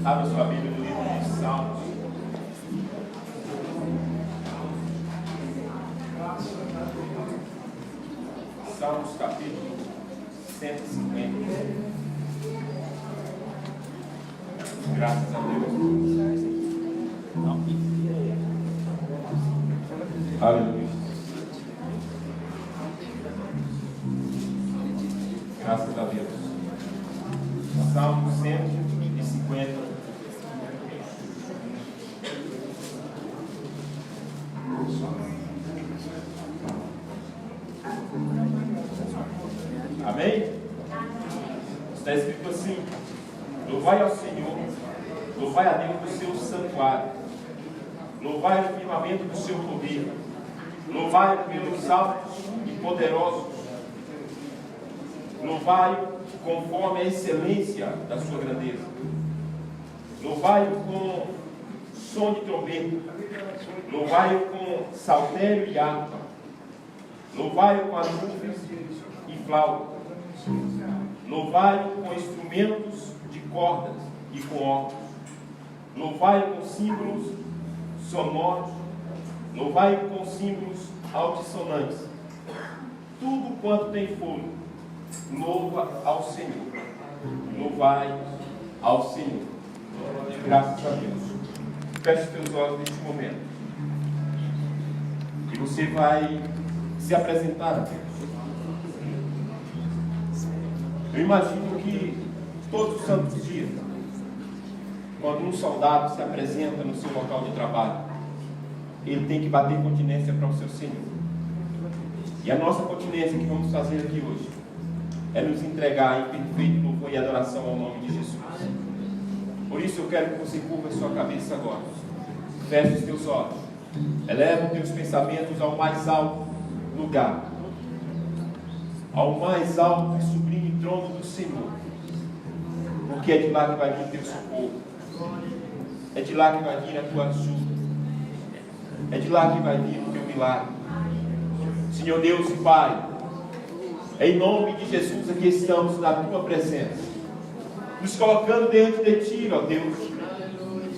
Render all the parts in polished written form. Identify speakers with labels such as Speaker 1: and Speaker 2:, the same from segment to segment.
Speaker 1: Abra sua Bíblia no livro de Salmos. Salmos capítulo 150. Graças a Deus. Aleluia. Graças a Deus. Salmo 150. Amém? Está escrito assim: louvai ao Senhor, louvai a Deus do seu santuário, louvai o firmamento do seu poder, louvai pelos altos e poderosos, louvai conforme a excelência da sua grandeza, louvai-o com som de trombeta, louvai-o com saltério e harpa, louvai-o com as nuvens e flauta, louvai-o com instrumentos de cordas e com órgãos, louvai-o com símbolos sonoros, louvai-o com símbolos altissonantes. Tudo quanto tem fôlego, louva ao Senhor. Louvai ao Senhor. Graças a Deus. Feche os teus olhos neste momento. E você vai se apresentar a Deus. Eu imagino que todos os santos dias, quando um soldado se apresenta no seu local de trabalho, ele tem que bater continência para o seu Senhor. E a nossa continência que vamos fazer aqui hoje é nos entregar em perfeito louvor e adoração ao nome de Jesus. Por isso eu quero que você curva a sua cabeça agora. Feche os teus olhos. Eleva os teus pensamentos ao mais alto lugar, ao mais alto e sublime trono do Senhor. Porque é de lá que vai vir teu socorro. É de lá que vai vir a tua ajuda. É de lá que vai vir o teu milagre. Senhor Deus e Pai, em nome de Jesus aqui estamos na tua presença, nos colocando diante de ti, ó Deus,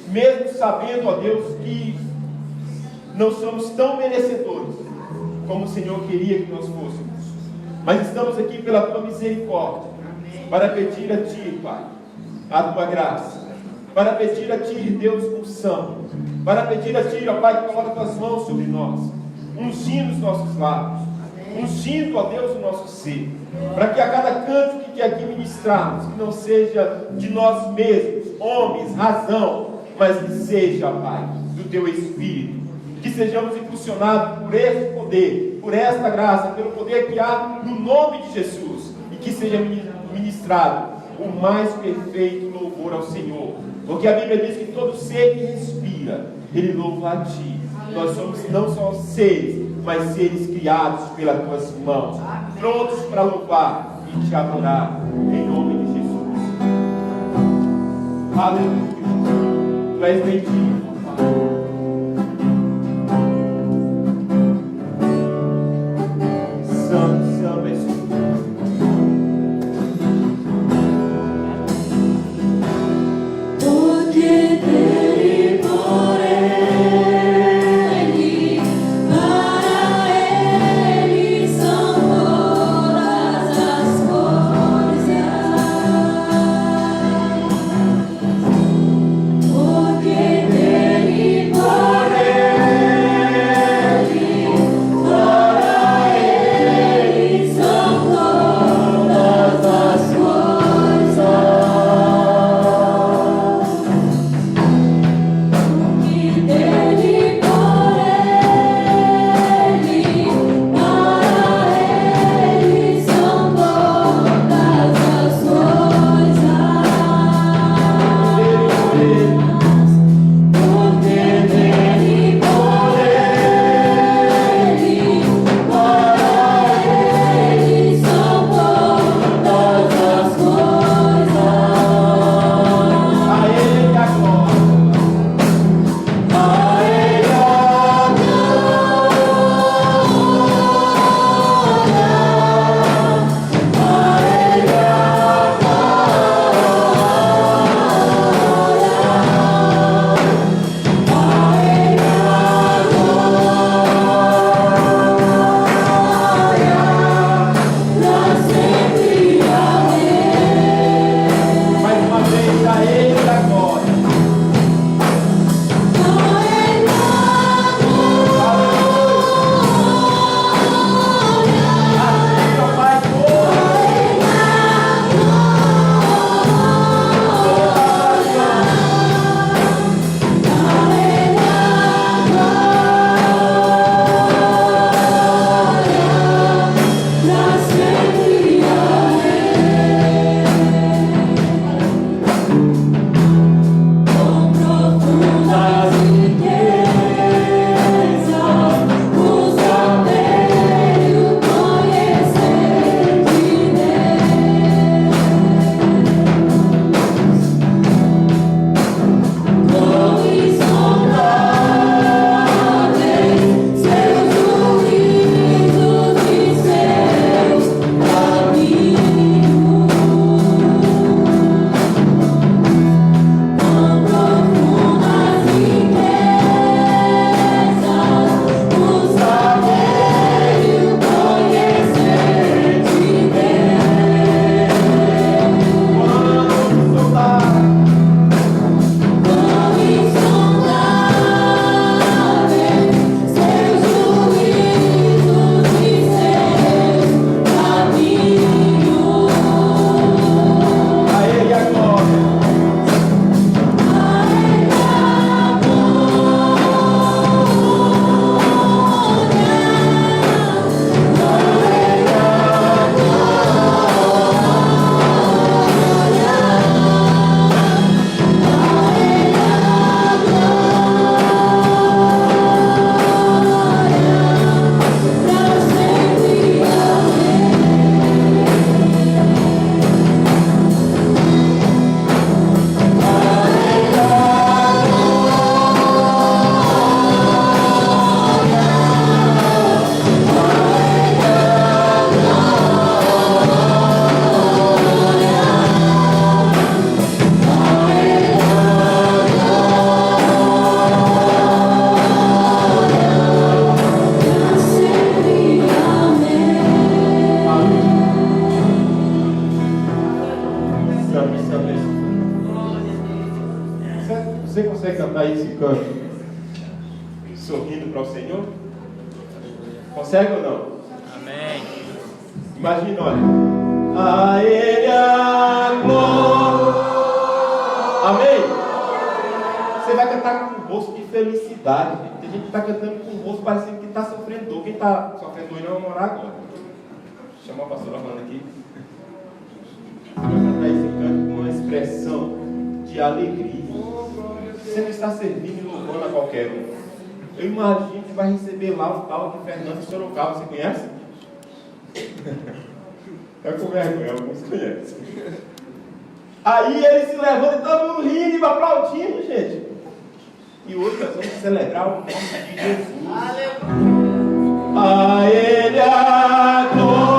Speaker 1: mesmo sabendo, ó Deus, que não somos tão merecedores como o Senhor queria que nós fôssemos, mas estamos aqui pela tua misericórdia, para pedir a ti, Pai, a tua graça, para pedir a ti, Deus, unção, para pedir a ti, ó Pai, que coloque tuas mãos sobre nós, ungindo os nossos lábios, ungindo, ó Deus, o nosso ser, para que a cada canto que aqui ministrarmos, que não seja de nós mesmos, homens, razão, mas que seja, Pai, do teu Espírito, que sejamos impulsionados por esse poder, por esta graça, pelo poder que há no nome de Jesus, e que seja ministrado o mais perfeito louvor ao Senhor, porque a Bíblia diz que todo ser que respira, ele louva a ti. Nós somos não só seres, mas seres criados pelas tuas mãos, prontos para louvar e te adorar, em nome de Jesus. Aleluia. Tu és bendito, Pai.
Speaker 2: Porque
Speaker 1: Você consegue cantar esse canto sorrindo para o Senhor? Consegue ou não?
Speaker 2: Amém.
Speaker 1: Imagina, olha. A Ele a glória. Amém? Você vai cantar com o rosto de felicidade. Tem gente que está cantando com o rosto parecendo que está sofrendo dor. Quem está sofrendo dor não vai morar agora. Chama a pastora falando aqui. Você vai cantar esse canto com uma expressão de alegria. Você não está servindo e louvando a qualquer um. Eu imagino que vai receber lá o tal de Fernando Sorocaba. Você conhece? É com vergonha, alguns conhecem. Aí ele se levanta e todo mundo rindo e aplaudindo, gente. E hoje nós vamos celebrar o nome de Jesus. Aleluia! A Ele a glória.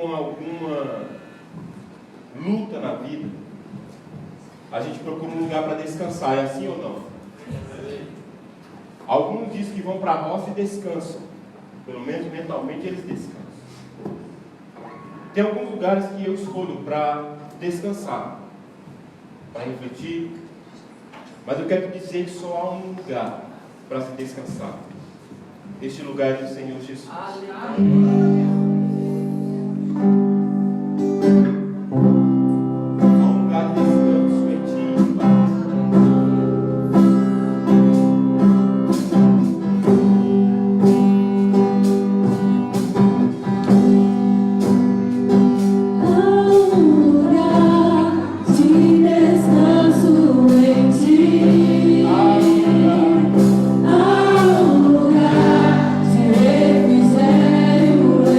Speaker 1: com alguma luta na vida, a gente procura um lugar para descansar, é assim ou não? Alguns dizem que vão para a roça e descansam, pelo menos mentalmente eles descansam. Tem alguns lugares que eu escolho para descansar, para refletir, mas eu quero te dizer que só há um lugar para se descansar. Este lugar é do Senhor Jesus. Há um lugar de descanso em ti, Pai.
Speaker 2: Há um lugar de refrigério.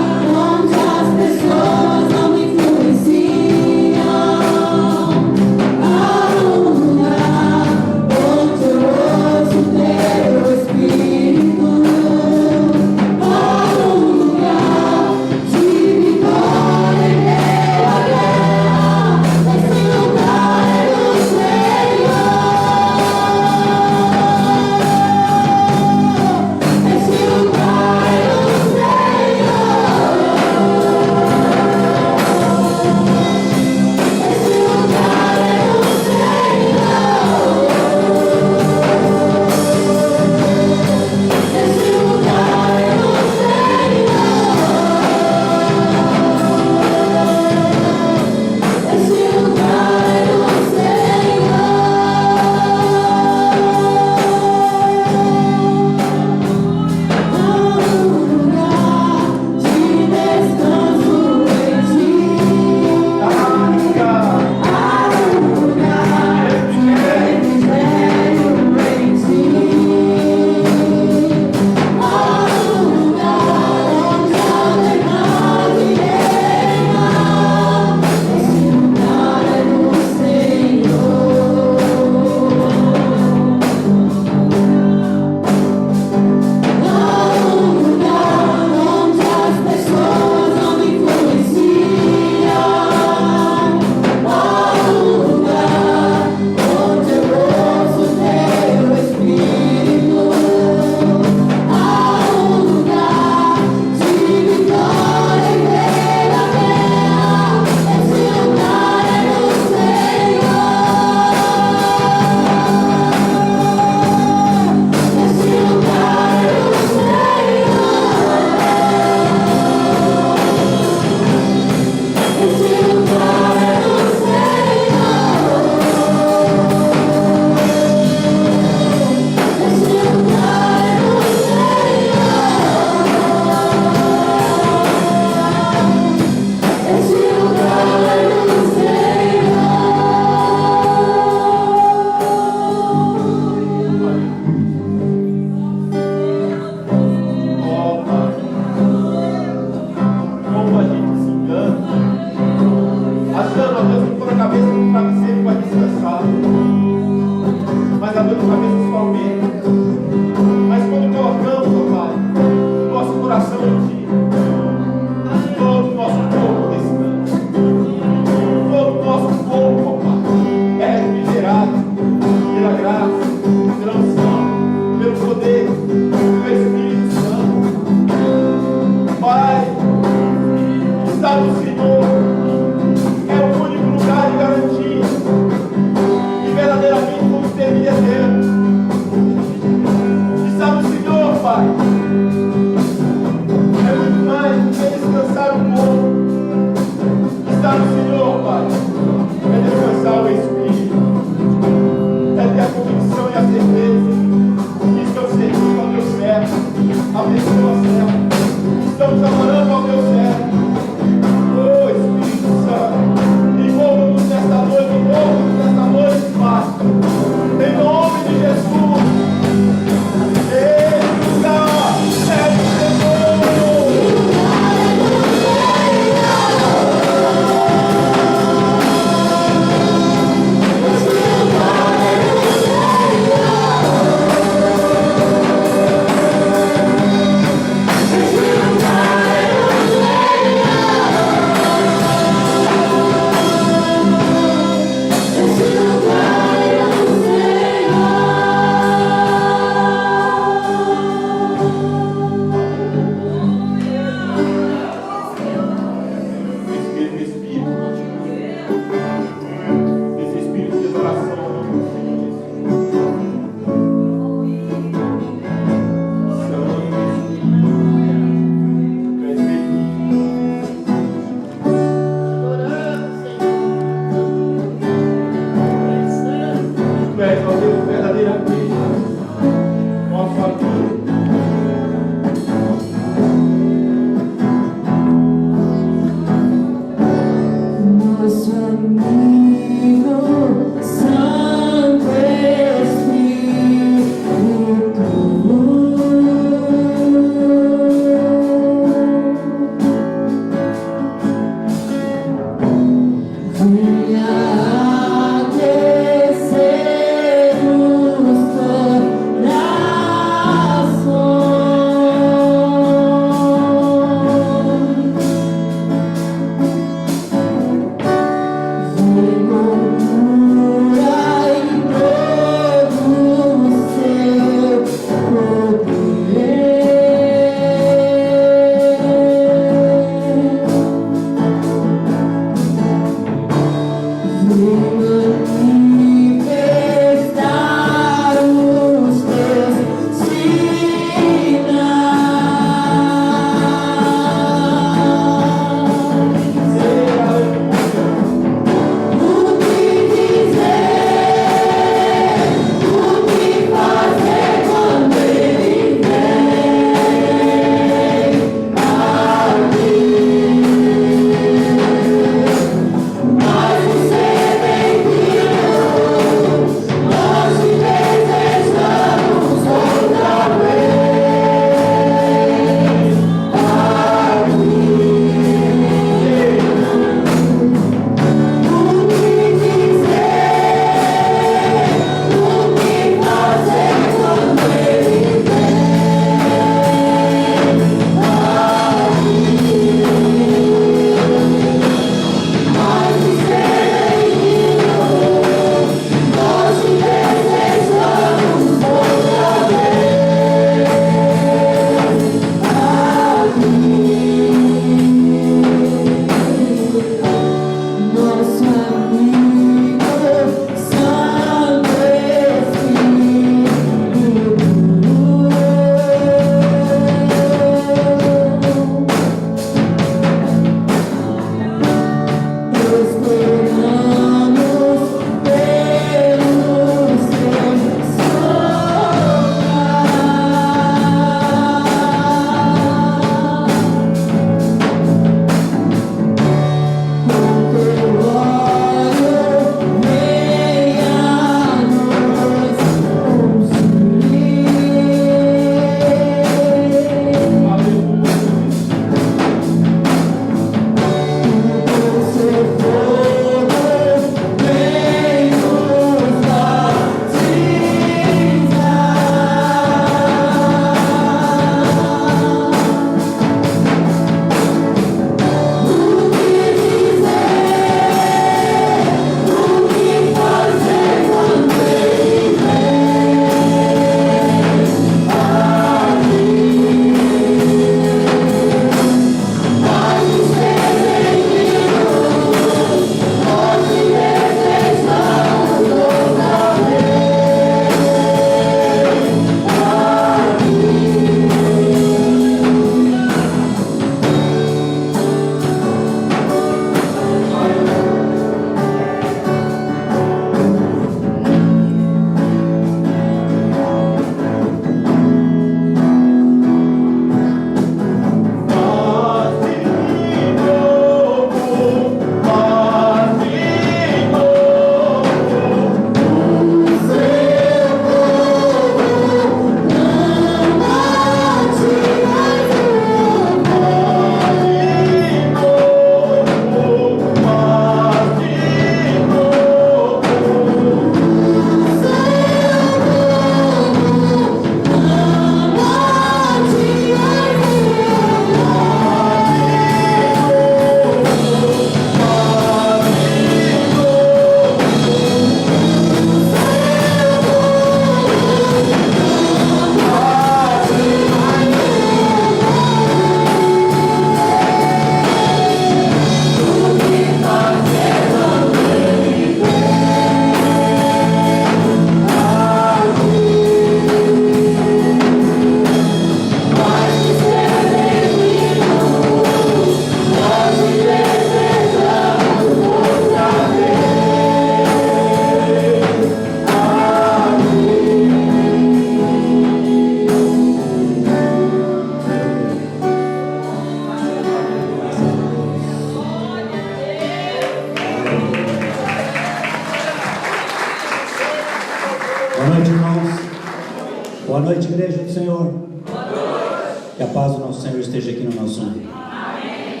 Speaker 2: Igreja do Senhor. Boa noite. Que a paz do nosso Senhor esteja aqui no nosso meio. Amém.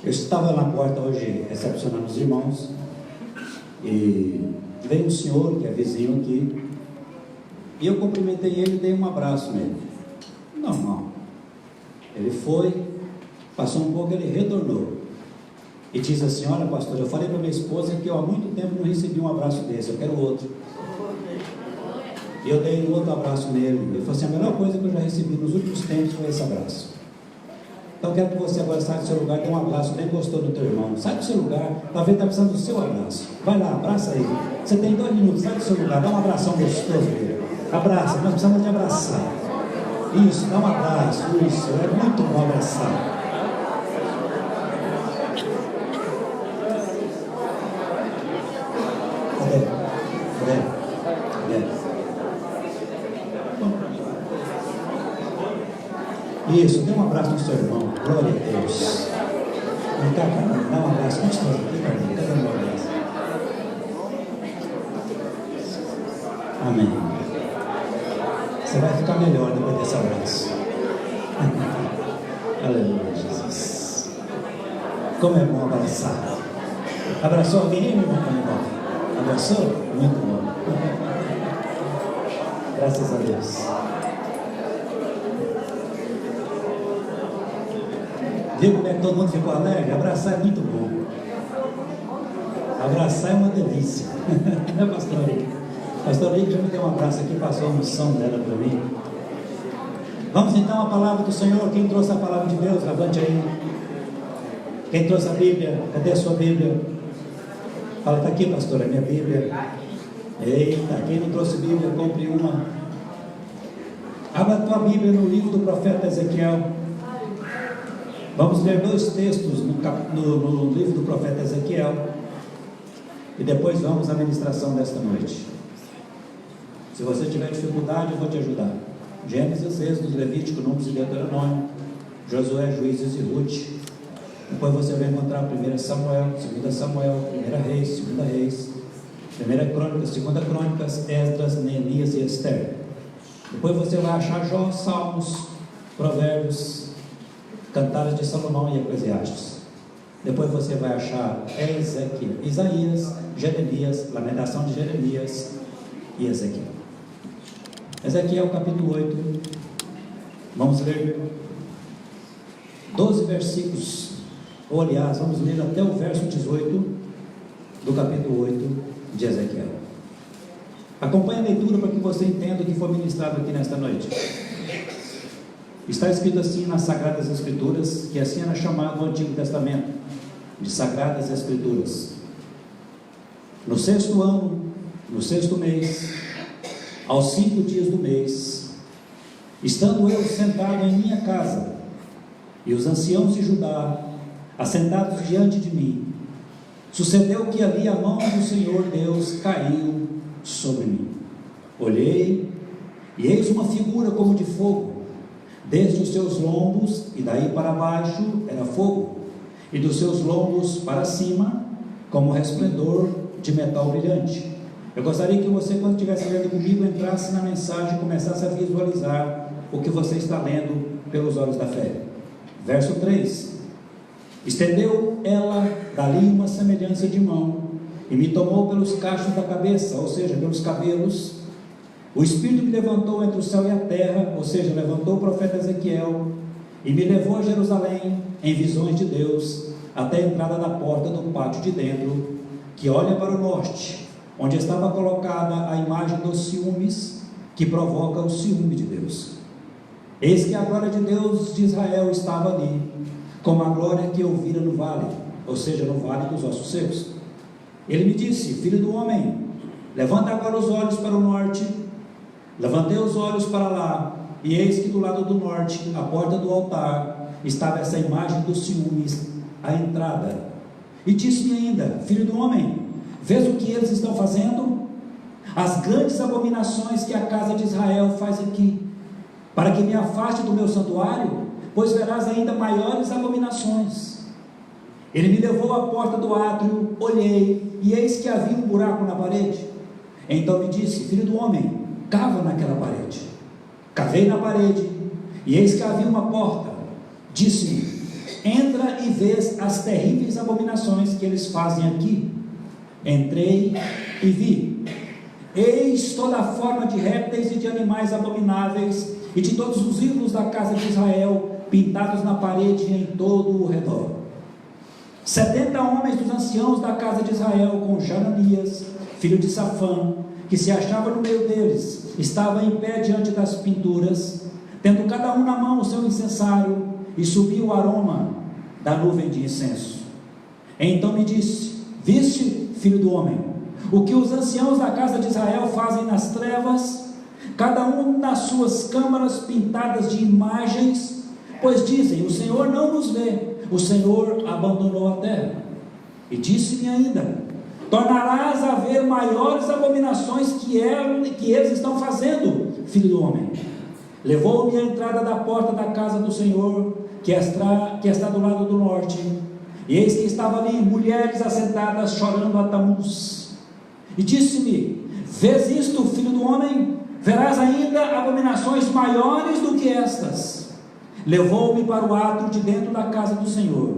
Speaker 2: Eu estava na porta hoje recepcionando os irmãos e veio um senhor que é vizinho aqui e eu cumprimentei ele e dei um abraço nele. Normal. Ele foi, passou um pouco, ele retornou e disse assim: olha, pastor, eu falei para minha esposa que eu há muito tempo não recebi um abraço desse, eu quero outro. E eu dei um outro abraço nele. Ele falou assim: a melhor coisa que eu já recebi nos últimos tempos foi esse abraço. Então eu quero que você agora saia do seu lugar, dê um abraço bem gostoso no teu irmão. Sai do seu lugar, talvez está precisando do seu abraço. Vai lá, abraça ele. Você tem 2 minutos, sai do seu lugar, dá um abração gostoso nele. Abraça, nós precisamos de abraçar. Isso, dá um abraço, isso, é muito bom abraçar. Cadê? Isso, dê um abraço no seu irmão, glória a Deus. Vem cá, Carlinhos, dá um abraço gostoso aqui, Carlinhos, cadê o meu abraço? Amém. Você vai ficar melhor depois desse abraço. Aleluia, Jesus. Como é bom abraçar. Abraçou alguém, meu irmão? Abraçou? Muito bom. Graças a Deus. Viu como é que todo mundo ficou alegre? Abraçar é muito bom. Abraçar é uma delícia. Não é, pastor Rico? Pastor Rico já me deu um abraço aqui, passou a unção dela para mim. Vamos então à palavra do Senhor. Quem trouxe a palavra de Deus, levante aí. Quem trouxe a Bíblia? Cadê a sua Bíblia? Fala, está aqui, pastor, a minha Bíblia. Eita, quem não trouxe Bíblia, compre uma. Abra a tua Bíblia no livro do profeta Ezequiel. Vamos ler 2 textos no livro do profeta Ezequiel e depois vamos à ministração desta noite. Se você tiver dificuldade, eu vou te ajudar. Gênesis, Êxodo, Levítico, Números e Deuteronômio, Josué, Juízes e Ruth. Depois você vai encontrar 1 Samuel, 2 Samuel, 1 Reis, 2 Reis, 1 Crônicas, 2 Crônicas, Esdras, Neemias e Esther. Depois você vai achar Jó, Salmos, Provérbios, Cantares de Salomão e Eclesiastes. Depois você vai achar Ezequiel, Isaías, Jeremias, Lamentação de Jeremias e Ezequiel. Ezequiel capítulo 8. Vamos ler 12 versículos, ou aliás, vamos ler até o verso 18 do capítulo 8 de Ezequiel. Acompanhe a leitura para que você entenda o que foi ministrado aqui nesta noite. Está escrito assim nas Sagradas Escrituras, que assim era chamado o Antigo Testamento, de Sagradas Escrituras. No 6º ano, no 6º mês, aos 5 dias do mês, estando eu sentado em minha casa, e os anciãos de Judá, assentados diante de mim, sucedeu que ali a mão do Senhor Deus caiu sobre mim. Olhei, e eis uma figura como de fogo, desde os seus lombos e daí para baixo era fogo, e dos seus lombos para cima como resplendor de metal brilhante. Eu gostaria que você, quando estivesse lendo comigo, entrasse na mensagem e começasse a visualizar o que você está lendo pelos olhos da fé. Verso 3: estendeu ela dali uma semelhança de mão e me tomou pelos cachos da cabeça, ou seja, pelos cabelos. O Espírito me levantou entre o céu e a terra, ou seja, levantou o profeta Ezequiel, e me levou a Jerusalém, em visões de Deus, até a entrada da porta do pátio de dentro, que olha para o norte, onde estava colocada a imagem dos ciúmes, que provoca o ciúme de Deus. Eis que a glória de Deus de Israel estava ali, como a glória que eu vira no vale, ou seja, no vale dos ossos secos. Ele me disse: filho do homem, levanta agora os olhos para o norte. Levantei os olhos para lá, e eis que do lado do norte, à porta do altar, estava essa imagem dos ciúmes, à entrada. E disse-me ainda: filho do homem, vês o que eles estão fazendo? As grandes abominações que a casa de Israel faz aqui, para que me afaste do meu santuário, pois verás ainda maiores abominações. Ele me levou à porta do átrio, olhei, e eis que havia um buraco na parede. Então me disse: filho do homem, cava naquela parede. Cavei na parede, e eis que havia uma porta. Disse-me: entra e vês as terríveis abominações que eles fazem aqui. Entrei e vi. Eis toda a forma de répteis e de animais abomináveis, e de todos os ídolos da casa de Israel, pintados na parede e em todo o redor. 70 homens dos anciãos da casa de Israel, com Jananias, filho de Safã, que se achava no meio deles, estava em pé diante das pinturas, tendo cada um na mão o seu incensário, e subiu o aroma da nuvem de incenso. Então me disse: viste, filho do homem, o que os anciãos da casa de Israel fazem nas trevas, cada um nas suas câmaras pintadas de imagens, pois dizem: o Senhor não nos vê, o Senhor abandonou a terra. E disse-me ainda: tornarás a ver maiores abominações que eles estão fazendo, filho do homem. Levou-me à entrada da porta da casa do Senhor, que está do lado do norte, e eis que estava ali mulheres assentadas chorando a Tamuz. E disse-me: vês isto, filho do homem? Verás ainda abominações maiores do que estas. Levou-me para o átrio de dentro da casa do Senhor,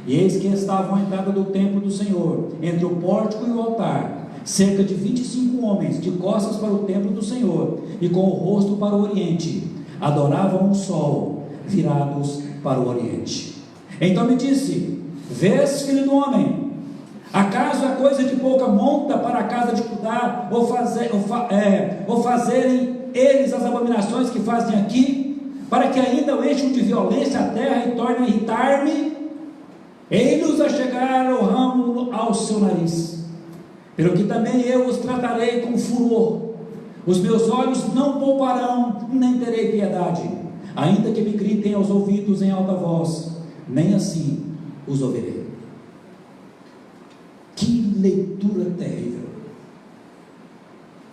Speaker 2: e eis que estavam à entrada do templo do Senhor, entre o pórtico e o altar, cerca de 25 homens, de costas para o templo do Senhor, e com o rosto para o oriente, adoravam o sol, virados para o oriente. Então me disse: vês, filho do homem, acaso é coisa de pouca monta para a casa de Judá, ou fazerem eles as abominações que fazem aqui, para que ainda o encham de violência a terra e tornem a irritar-me? Ei-los a chegar o ramo ao seu nariz, pelo que também eu os tratarei com furor. Os meus olhos não pouparão, nem terei piedade, ainda que me gritem aos ouvidos em alta voz, nem assim os ouvirei. Que leitura terrível!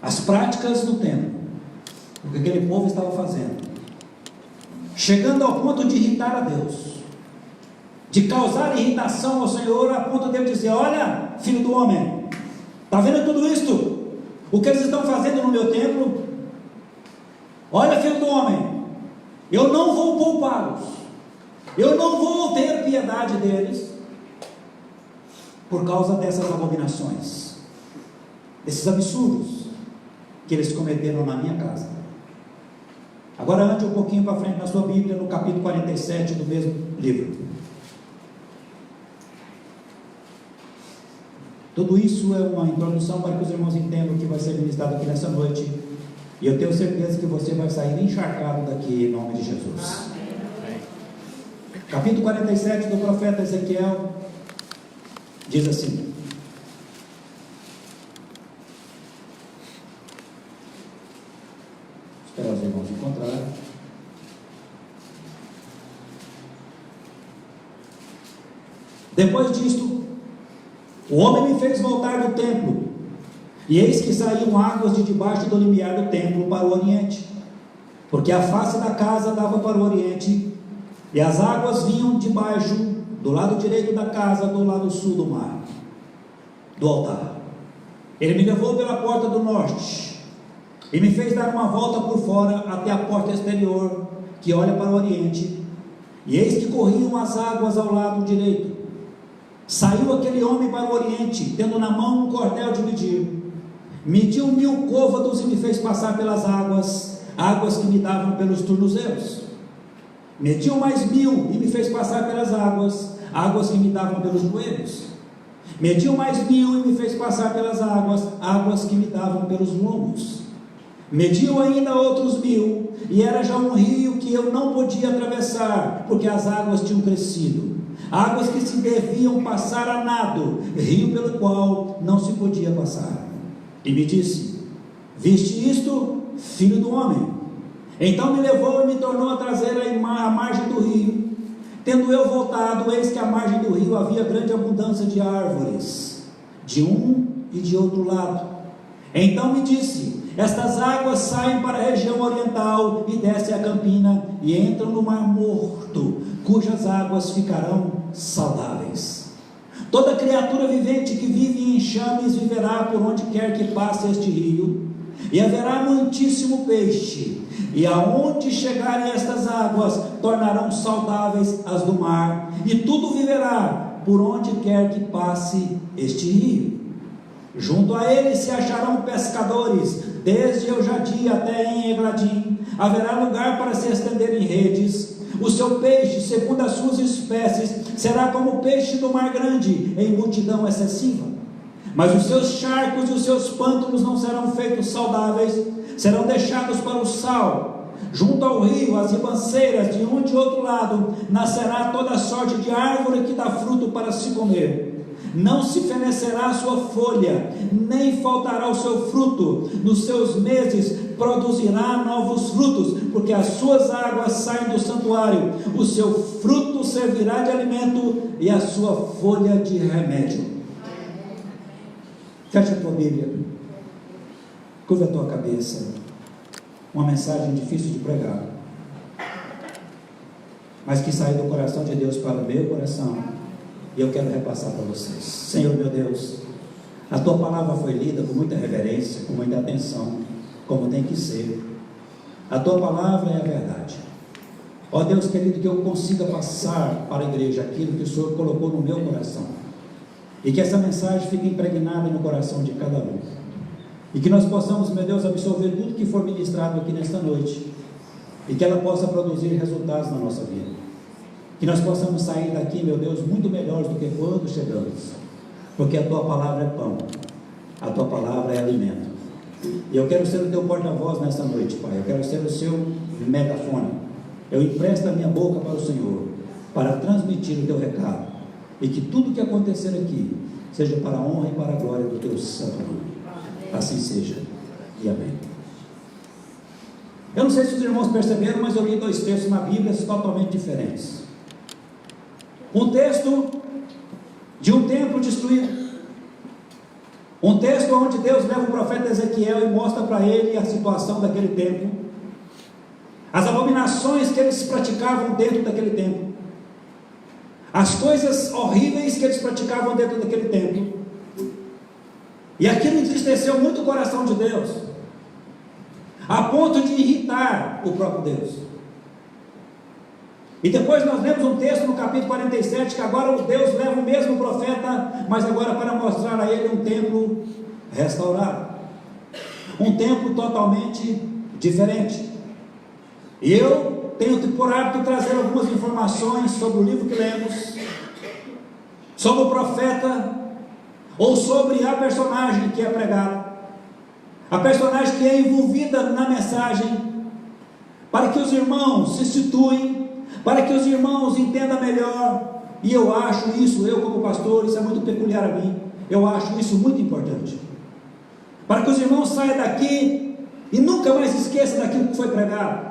Speaker 2: As práticas do templo, o que aquele povo estava fazendo, chegando ao ponto de irritar a Deus, de causar irritação ao Senhor, a ponto de ele dizer: olha, filho do homem, está vendo tudo isto? O que eles estão fazendo no meu templo? Olha, filho do homem, eu não vou poupá-los, eu não vou ter piedade deles, por causa dessas abominações, esses absurdos que eles cometeram na minha casa. Agora ande um pouquinho para frente na sua Bíblia, no capítulo 47 do mesmo livro. Tudo isso é uma introdução para que os irmãos entendam o que vai ser ministrado aqui nessa noite, e eu tenho certeza que você vai sair encharcado daqui em nome de Jesus. Capítulo 47 do profeta Ezequiel diz assim: esperar os irmãos encontrarem. Depois disto, o homem me fez voltar do templo, e eis que saíam águas de debaixo do limiar do templo para o oriente, porque a face da casa dava para o oriente, e as águas vinham de baixo, do lado direito da casa, do lado sul do mar, do altar. Ele me levou pela porta do norte, e me fez dar uma volta por fora até a porta exterior, que olha para o oriente, e eis que corriam as águas ao lado direito. Saiu aquele homem para o oriente, tendo na mão um cordel de medir. Mediu 1000 côvados e me fez passar pelas águas, águas que me davam pelos tornozelos. Mediu mais 1000 e me fez passar pelas águas, águas que me davam pelos joelhos. Mediu mais 1000 e me fez passar pelas águas, águas que me davam pelos lombos. Mediu ainda outros 1000, e era já um rio que eu não podia atravessar, porque as águas tinham crescido. Águas que se deviam passar a nado, rio pelo qual não se podia passar. E me disse: viste isto, filho do homem? Então me levou e me tornou a trazer a margem do rio. Tendo eu voltado, eis que à margem do rio havia grande abundância de árvores, de um e de outro lado. Então me disse: estas águas saem para a região oriental e descem a campina e entram no mar morto, cujas águas ficarão saudáveis. Toda criatura vivente que vive em enxames viverá por onde quer que passe este rio, e haverá muitíssimo peixe, e aonde chegarem estas águas, tornarão saudáveis as do mar, e tudo viverá por onde quer que passe este rio. Junto a ele se acharão pescadores, desde Eujadi até em Egladim. Haverá lugar para se estender em redes. O seu peixe, segundo as suas espécies, será como o peixe do mar grande, em multidão excessiva. Mas os seus charcos e os seus pântanos não serão feitos saudáveis, serão deixados para o sal. Junto ao rio, as ribanceiras, de um e de outro lado, nascerá toda sorte de árvore que dá fruto para se comer. Não se fenecerá a sua folha, nem faltará o seu fruto. Nos seus meses produzirá novos frutos, porque as suas águas saem do santuário. O seu fruto servirá de alimento e a sua folha de remédio. Fecha a tua Bíblia, curva a tua cabeça. Uma mensagem difícil de pregar, mas que saiu do coração de Deus para o meu coração, e eu quero repassar para vocês. Senhor meu Deus, a tua palavra foi lida com muita reverência, com muita atenção, como tem que ser. A tua palavra é a verdade. Ó Deus querido, que eu consiga passar para a igreja aquilo que o Senhor colocou no meu coração, e que essa mensagem fique impregnada no coração de cada um, e que nós possamos, meu Deus, absorver tudo que for ministrado aqui nesta noite, e que ela possa produzir resultados na nossa vida, que nós possamos sair daqui, meu Deus, muito melhores do que quando chegamos, porque a tua palavra é pão, a tua palavra é alimento, e eu quero ser o teu porta-voz nessa noite, Pai. Eu quero ser o seu megafone. Eu empresto a minha boca para o Senhor, para transmitir o teu recado, e que tudo que acontecer aqui seja para a honra e para a glória do teu santo nome. Assim seja, e amém. Eu não sei se os irmãos perceberam, mas eu li dois textos na Bíblia totalmente diferentes. Um texto de um templo destruído, um texto onde Deus leva o profeta Ezequiel e mostra para ele a situação daquele templo, as abominações que eles praticavam dentro daquele templo, as coisas horríveis que eles praticavam dentro daquele templo. E aquilo entristeceu muito o coração de Deus, a ponto de irritar o próprio Deus. E depois nós lemos um texto no capítulo 47, que agora Deus leva o mesmo profeta, mas agora para mostrar a ele um templo restaurado, um templo totalmente diferente. E eu tenho por hábito trazer algumas informações sobre o livro que lemos, sobre o profeta, ou sobre a personagem que é pregada, a personagem que é envolvida na mensagem, para que os irmãos se situem, para que os irmãos entendam melhor. E eu acho isso, eu como pastor, isso é muito peculiar a mim, eu acho isso muito importante, para que os irmãos saiam daqui e nunca mais esqueçam daquilo que foi pregado.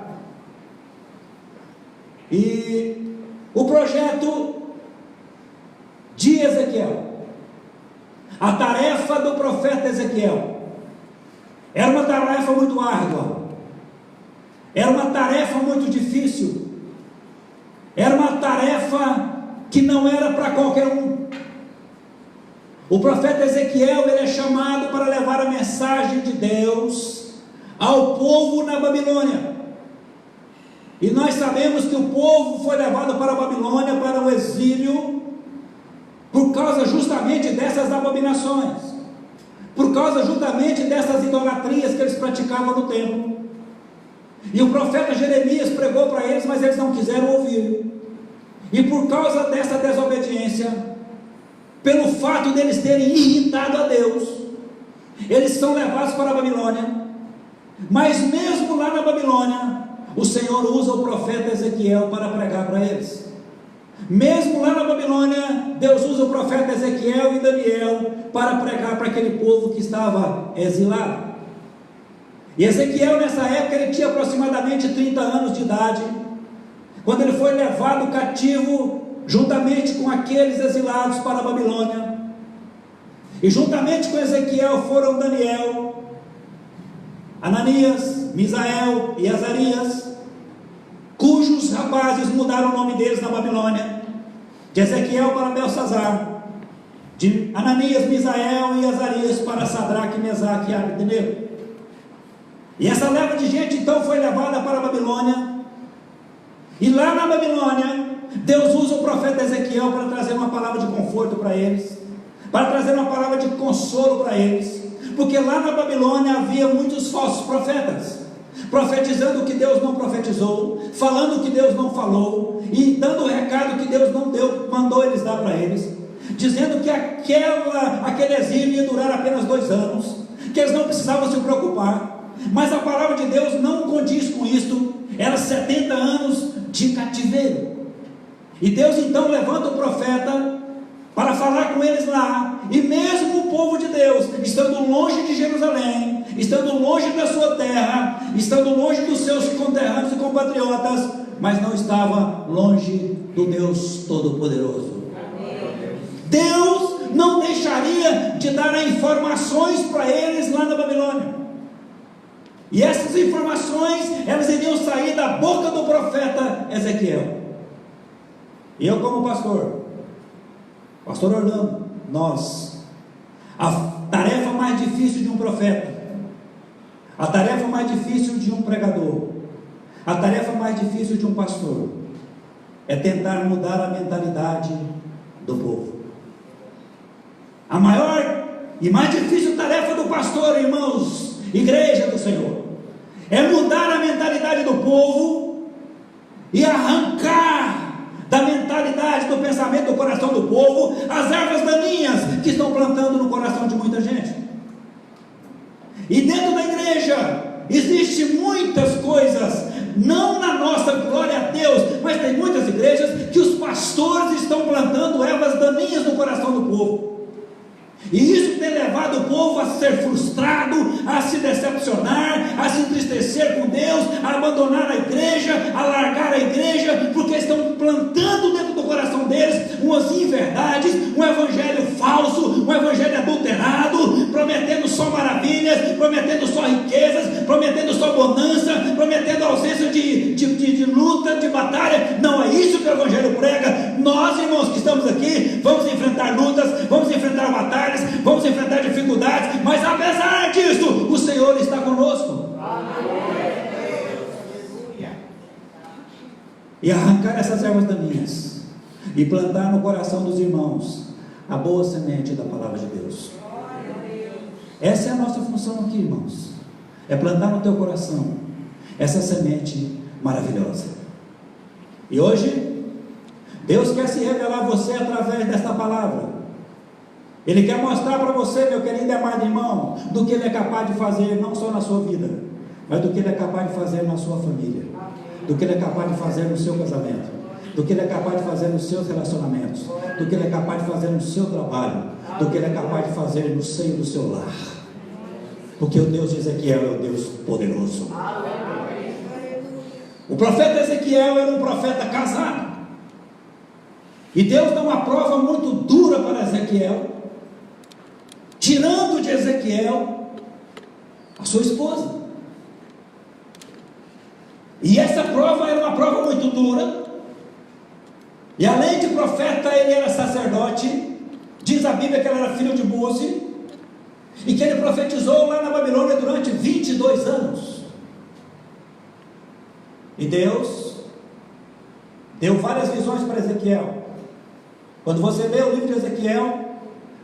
Speaker 2: E o projeto de Ezequiel, a tarefa do profeta Ezequiel, era uma tarefa muito árdua, era uma tarefa muito difícil, era uma tarefa que não era para qualquer um. O profeta Ezequiel, ele é chamado para levar a mensagem de Deus ao povo na Babilônia. E nós sabemos que o povo foi levado para a Babilônia, para o exílio, por causa justamente dessas abominações, por causa justamente dessas idolatrias que eles praticavam no templo. E o profeta Jeremias pregou para eles, mas eles não quiseram ouvir. E por causa dessa desobediência, pelo fato deles terem irritado a Deus, eles são levados para a Babilônia. Mas mesmo lá na Babilônia, o Senhor usa o profeta Ezequiel para pregar para eles. Mesmo lá na Babilônia, Deus usa o profeta Ezequiel e Daniel para pregar para aquele povo que estava exilado. E Ezequiel, nessa época, ele tinha aproximadamente 30 anos de idade, quando ele foi levado cativo juntamente com aqueles exilados para a Babilônia. E juntamente com Ezequiel foram Daniel, Ananias, Misael e Azarias, cujos rapazes mudaram o nome deles na Babilônia, de Ezequiel para Belsazar, de Ananias, Misael e Azarias para Sadraque, Mesaque e Abednego. E essa leva de gente então foi levada para a Babilônia. E lá na Babilônia, Deus usa o profeta Ezequiel para trazer uma palavra de conforto para eles, para trazer uma palavra de consolo para eles, porque lá na Babilônia havia muitos falsos profetas, profetizando o que Deus não profetizou, falando o que Deus não falou, e dando o recado que Deus não deu, mandou eles dar para eles, dizendo que aquele exílio ia durar apenas 2 anos, que eles não precisavam se preocupar. Mas a palavra de Deus não condiz com isto. Era 70 anos de cativeiro. E Deus então levanta o profeta para falar com eles lá. E mesmo o povo de Deus, estando longe de Jerusalém, estando longe da sua terra, estando longe dos seus conterrâneos e compatriotas, mas não estava longe do Deus Todo-Poderoso. Deus não deixaria de dar informações para eles lá na Babilônia. E essas informações, elas iriam sair da boca do profeta Ezequiel. E eu, como pastor Orlando, nós, a tarefa mais difícil de um profeta, a tarefa mais difícil de um pregador, a tarefa mais difícil de um pastor, é tentar mudar a mentalidade do povo. A maior e mais difícil tarefa do pastor, irmãos, igreja do Senhor, é mudar a mentalidade do povo e arrancar da mentalidade, do pensamento, do coração do povo, as ervas daninhas que estão plantando no coração de muita gente. E dentro da igreja existem muitas coisas, não na nossa glória a Deus, mas tem muitas igrejas que os pastores estão plantando ervas daninhas no coração do povo. E isso tem levado o povo a ser frustrado, a se decepcionar, a se entristecer com Deus, a abandonar a igreja, a largar a igreja, porque estão plantando dentro do coração deles umas inverdades, um evangelho falso, um evangelho adulterado, prometendo só maravilhas, prometendo só riquezas, prometendo só bonança, prometendo ausência de luta, de batalha. Não é isso que o evangelho prega. Nós, irmãos, que estamos aqui, vamos enfrentar lutas, vamos enfrentar batalhas, vamos enfrentar dificuldades, mas apesar disso, o Senhor está conosco. E arrancar essas ervas daninhas e plantar no coração dos irmãos a boa semente da palavra de Deus. Essa é a nossa função aqui, irmãos, é plantar no teu coração essa semente maravilhosa. E hoje Deus quer se revelar a você através desta palavra. Ele quer mostrar para você, meu querido e amado irmão, do que Ele é capaz de fazer, não só na sua vida, mas do que Ele é capaz de fazer na sua família, do que Ele é capaz de fazer no seu casamento, do que Ele é capaz de fazer nos seus relacionamentos, do que Ele é capaz de fazer no seu trabalho, do que Ele é capaz de fazer no seio do seu lar. Porque o Deus de Ezequiel é o Deus poderoso. O profeta Ezequiel era um profeta casado, e Deus dá uma prova muito dura para Ezequiel, tirando de Ezequiel a sua esposa. E essa prova era uma prova muito dura. E além de profeta, ele era sacerdote. Diz a Bíblia que ele era filho de Buzi, e que ele profetizou lá na Babilônia durante 22 anos. E Deus deu várias visões para Ezequiel. Quando você lê o livro de Ezequiel,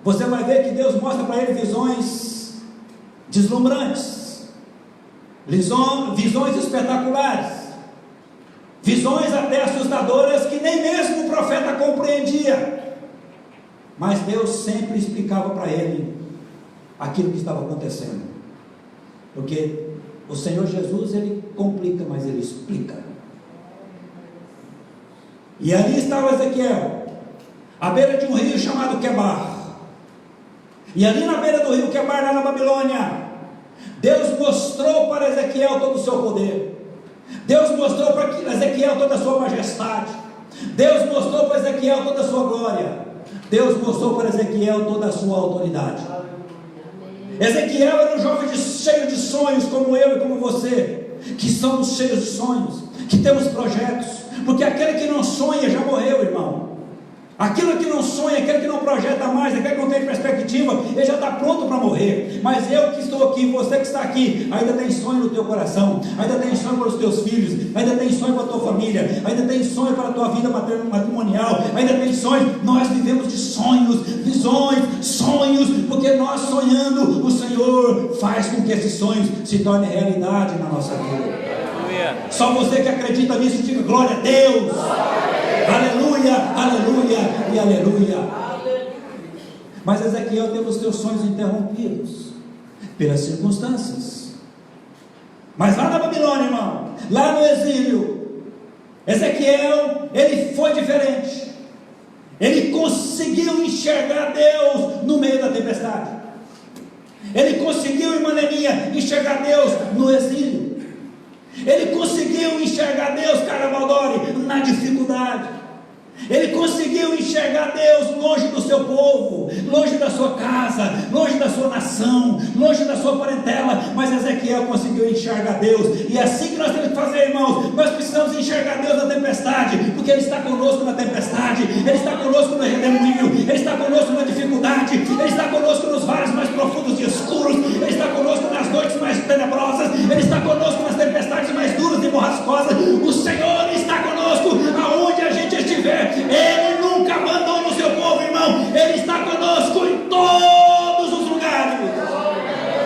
Speaker 2: você vai ver que Deus mostra para ele visões deslumbrantes, visões espetaculares, visões até assustadoras que nem mesmo o profeta compreendia, mas Deus sempre explicava para ele aquilo que estava acontecendo, porque o Senhor Jesus, Ele complica, mas Ele explica. E ali estava Ezequiel, à beira de um rio chamado Quebar. E ali na beira do rio Quebar, lá na Babilônia, Deus mostrou para Ezequiel todo o seu poder. Deus mostrou para Ezequiel toda a sua majestade. Deus mostrou para Ezequiel toda a sua glória. Deus mostrou para Ezequiel toda a sua autoridade. Ezequiel era um jovem cheio de sonhos, como eu e como você, que somos cheios de sonhos, que temos projetos, porque aquele que não sonha já morreu, irmão. Aquilo que não sonha, aquele que não projeta mais, aquele que não tem perspectiva, ele já está pronto para morrer. Mas eu que estou aqui, você que está aqui, ainda tem sonho no teu coração, ainda tem sonho para os teus filhos, ainda tem sonho para a tua família, ainda tem sonho para a tua vida matrimonial, ainda tem sonho. Nós vivemos de sonhos, visões, sonhos, porque nós sonhando, o Senhor faz com que esses sonhos se tornem realidade na nossa vida. Só você que acredita nisso, diga glória a Deus. Aleluia, aleluia e aleluia. Mas Ezequiel teve os teus sonhos interrompidos pelas circunstâncias. Mas lá na Babilônia, irmão, lá no exílio, Ezequiel, ele foi diferente. Ele conseguiu enxergar Deus no meio da tempestade. Ele conseguiu, irmã Neninha, enxergar Deus no exílio. Ele conseguiu enxergar Deus, cara Valdori, na dificuldade. Ele conseguiu enxergar Deus longe do seu povo, longe da sua casa, longe da sua nação, longe da sua parentela. Mas Ezequiel conseguiu enxergar Deus. E é assim que nós temos que fazer, irmãos. Nós precisamos enxergar Deus na tempestade, porque Ele está conosco na tempestade, Ele está conosco no redemoinho, Ele está conosco na dificuldade, Ele está conosco nos vales mais profundos e escuros, Ele está conosco nas noites mais tenebrosas, Ele está conosco nas tempestades mais duras e borrascosas. O Senhor está conosco aonde a gente estiver. Ele nunca abandona o seu povo, irmão. Ele está conosco em todos os lugares.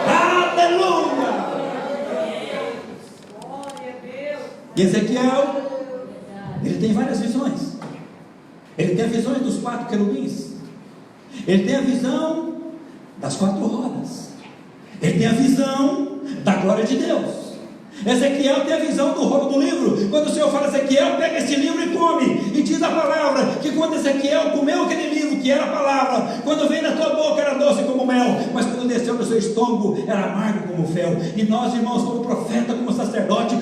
Speaker 2: Aleluia. E Ezequiel, ele tem várias visões. Ele tem a visão dos 4 querubins. Ele tem a visão das 4 rodas. Ele tem a visão da glória de Deus. Ezequiel tem a visão do rolo do livro. Quando o Senhor fala, Ezequiel, pega esse livro e come. E diz a palavra que quando Ezequiel comeu aquele livro, que era a palavra, quando veio na tua boca era doce como mel, mas quando desceu no seu estômago era amargo como fel. E nós, irmãos, como profeta, como sacerdote,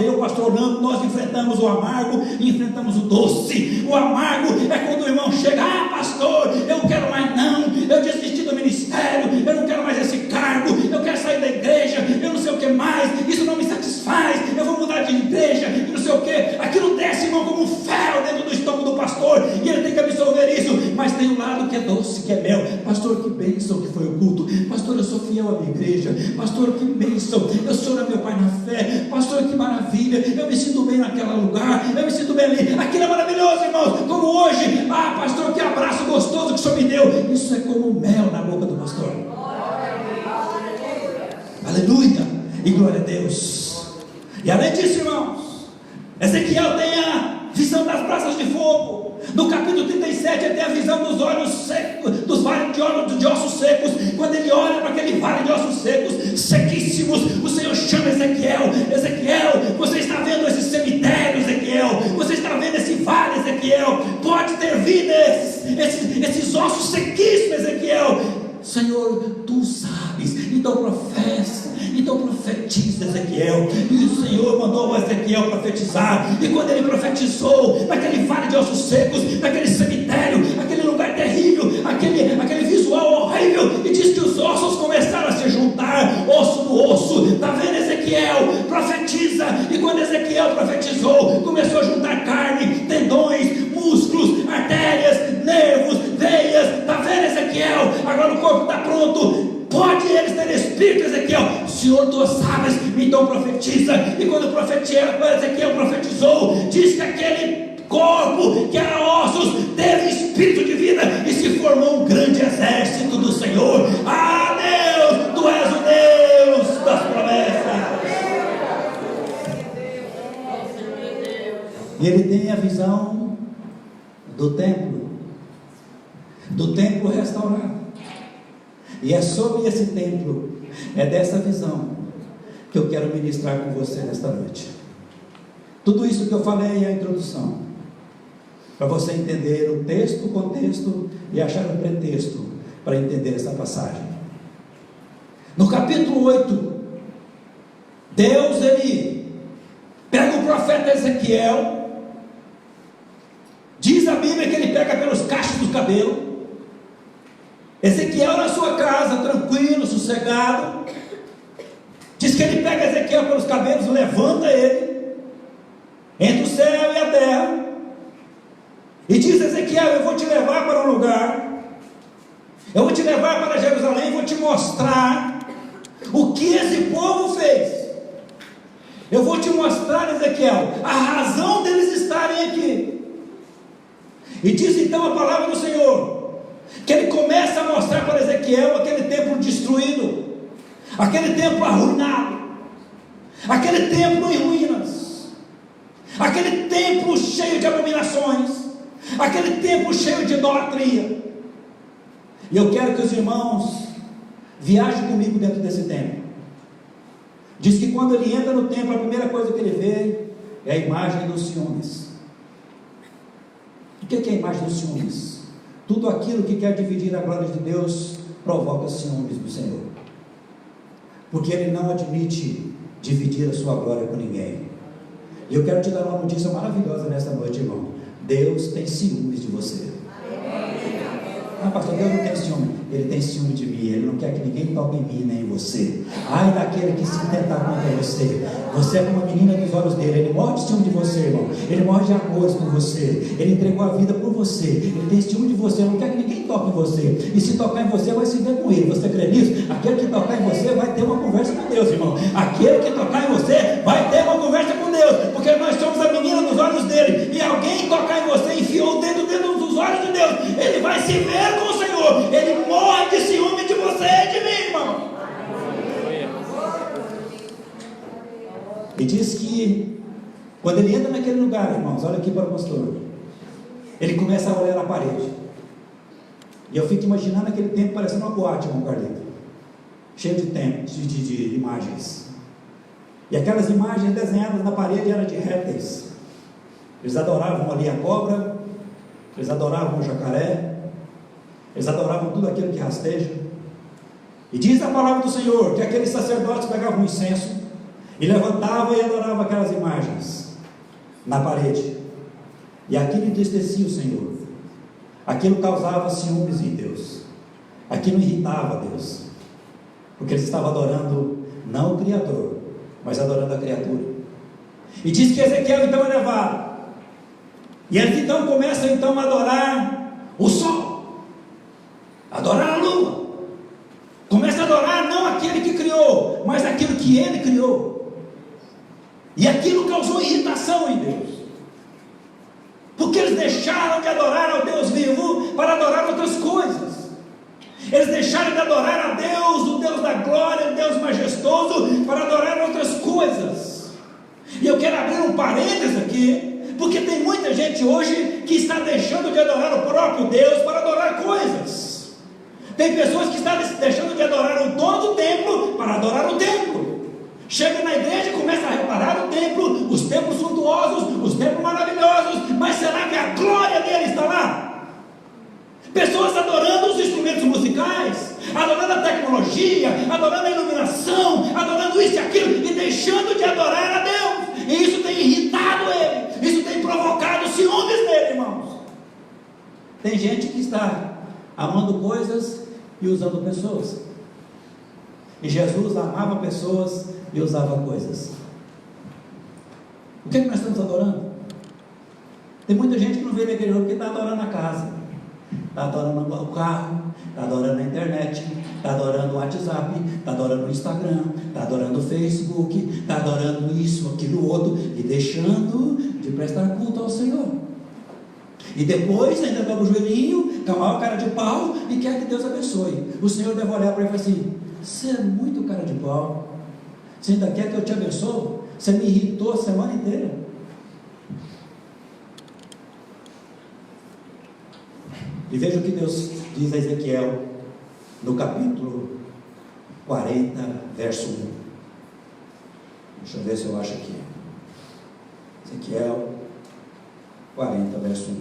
Speaker 2: eu, pastor Nando, nós enfrentamos o amargo e enfrentamos o doce. O amargo é quando o irmão chega, pastor, eu não quero mais não, eu desisti do ministério, eu não quero mais esse cargo, eu quero sair da igreja, eu não sei o que mais, isso não me satisfaz, eu vou mudar de igreja, e não sei o que. Aquilo desce, irmão, como um fel dentro do estômago do pastor, e ele tem que absorver isso. Mas tem um lado que é doce, que é mel. Pastor, que bênção que foi o culto. Pastor, eu sou fiel à minha igreja. Pastor, que bênção, eu sou meu pai na fé. Pastor, que maravilha, eu me sinto bem naquele lugar, eu me sinto bem ali. Aquilo é maravilhoso, irmãos, como hoje. Pastor, que abraço gostoso que o Senhor me deu. Isso é como mel na boca do pastor. Aleluia e glória a Deus. E além disso, irmãos, Ezequiel tem a visão das brasas de fogo. No capítulo 37 ele tem a visão dos olhos secos, dos vales de ossos secos. Quando ele olha para aquele vale de ossos secos, sequíssimos, o Senhor chama Ezequiel. Ezequiel, você está vendo esse cemitério, Ezequiel? Você está vendo esse vale, Ezequiel? Pode ter vida esses ossos sequíssimos, Ezequiel. Senhor, tu sabes. Então profetiza, Ezequiel. E o Senhor mandou Ezequiel profetizar. E quando ele profetizou naquele vale de ossos secos, naquele cemitério, aquele lugar terrível, aquele visual horrível, e diz que os ossos começaram a se juntar, osso no osso. Está vendo, Ezequiel? Profetiza. E quando Ezequiel profetizou, começou a juntar carne, tendões, músculos, artérias, nervos, veias. Está vendo, Ezequiel? Agora o corpo está pronto. Pode eles ter espírito, Ezequiel? Senhor, tu sabes, então profetiza. E quando Ezequiel profetizou, diz que aquele corpo que era ossos teve espírito de vida e se formou um grande exército do Senhor. Deus, tu és o Deus das promessas. E ele tem a visão do templo restaurado. E é sobre esse templo, é dessa visão que eu quero ministrar com você nesta noite. Tudo isso que eu falei é a introdução, para você entender o texto, o contexto e achar um pretexto para entender essa passagem. No capítulo 8, Deus, ele pega o profeta Ezequiel. Diz a Bíblia que ele pega pelos cachos do cabelo. Ezequiel na sua casa, tranquilo, sossegado. Diz que ele pega Ezequiel pelos cabelos, levanta ele entre o céu e a terra, e diz Ezequiel Ezequiel, eu vou te levar para um lugar, eu vou te levar para Jerusalém, vou te mostrar o que esse povo fez. Eu vou te mostrar, Ezequiel, a razão deles estarem aqui. E diz então a palavra do Senhor, que ele começa a mostrar para Ezequiel aquele templo destruído, aquele templo arruinado, aquele templo em ruínas, aquele templo cheio de abominações, aquele templo cheio de idolatria. E eu quero que os irmãos viajem comigo dentro desse templo. Diz que quando ele entra no templo, a primeira coisa que ele vê é a imagem dos ciúmes. O que é a imagem dos ciúmes? Tudo aquilo que quer dividir a glória de Deus provoca ciúmes do Senhor, porque Ele não admite dividir a sua glória com ninguém. E eu quero te dar uma notícia maravilhosa nesta noite, irmão. Deus tem ciúmes de você. Ah, pastor, Deus não tem ciúme. Ele tem ciúme de mim. Ele não quer que ninguém toque em mim, nem em você. Ai daquele que se tentar contra você. Você é como a menina dos olhos dele. Ele morre de ciúme de você, irmão. Ele morre de amores por você. Ele entregou a vida por você. Ele tem ciúme de você. Ele não quer que ninguém toque em você. E se tocar em você, vai se ver com ele. Você crê nisso? Aquele que tocar em você vai ter uma conversa com Deus, irmão. Aquele que tocar em você vai ter uma conversa com Deus. Porque nós somos a menina dos olhos dele. E alguém tocar em você, enfiou o dedo dentro dos olhos de Deus. Ele vai se ver com o Senhor. Ele morre de ciúme de você e de mim, irmão. E diz que quando ele entra naquele lugar, irmãos, olha aqui para o pastor, ele começa a olhar na parede. E eu fico imaginando aquele tempo parecendo uma boate, irmão Carlito, cheio de tempos, de imagens. E aquelas imagens desenhadas na parede eram de répteis. Eles adoravam ali a cobra, eles adoravam o jacaré, eles adoravam tudo aquilo que rasteja. E diz a palavra do Senhor que aqueles sacerdotes pegavam um incenso e levantavam e adoravam aquelas imagens na parede. E aquilo entristecia o Senhor. Aquilo causava ciúmes em Deus. Aquilo irritava Deus, porque eles estavam adorando não o Criador, mas adorando a criatura. E diz que Ezequiel então é levado. E eles então começam então a adorar o sol, adorar a lua. Começa a adorar não aquele que criou, mas aquilo que ele criou. E aquilo causou irritação em Deus, porque eles deixaram de adorar ao Deus vivo para adorar outras coisas. Eles deixaram de adorar a Deus, o Deus da glória, o Deus majestoso, para adorar outras coisas. E eu quero abrir um parênteses aqui, porque tem muita gente hoje que está deixando de adorar o próprio Deus para adorar coisas. Tem pessoas que estão deixando de adorar o dono do templo para adorar o templo. Chega na igreja e começa a reparar o templo, os templos suntuosos, os templos maravilhosos, mas será que a glória dele está lá? Pessoas adorando os instrumentos musicais, adorando a tecnologia, adorando a iluminação, adorando isso e aquilo, e deixando de adorar a Deus. E isso tem irritado ele, isso tem provocado ciúmes dele, irmãos. Tem gente que está amando coisas e usando pessoas. E Jesus amava pessoas e usava coisas. O que é que nós estamos adorando? Tem muita gente que não vê na igreja porque está adorando a casa, está adorando o carro, está adorando a internet, está adorando o WhatsApp, está adorando o Instagram, está adorando o Facebook, está adorando isso, aquilo, outro, e deixando de prestar culto ao Senhor. E depois ainda dobra o joelhinho, com a maior cara de pau, e quer que Deus abençoe. O Senhor deve olhar para ele e falar assim: você é muito cara de pau, você ainda quer que eu te abençoe? Você me irritou a semana inteira. E veja o que Deus diz a Ezequiel no capítulo 40, verso 1. Deixa eu ver se eu acho aqui. Ezequiel 40, verso 1.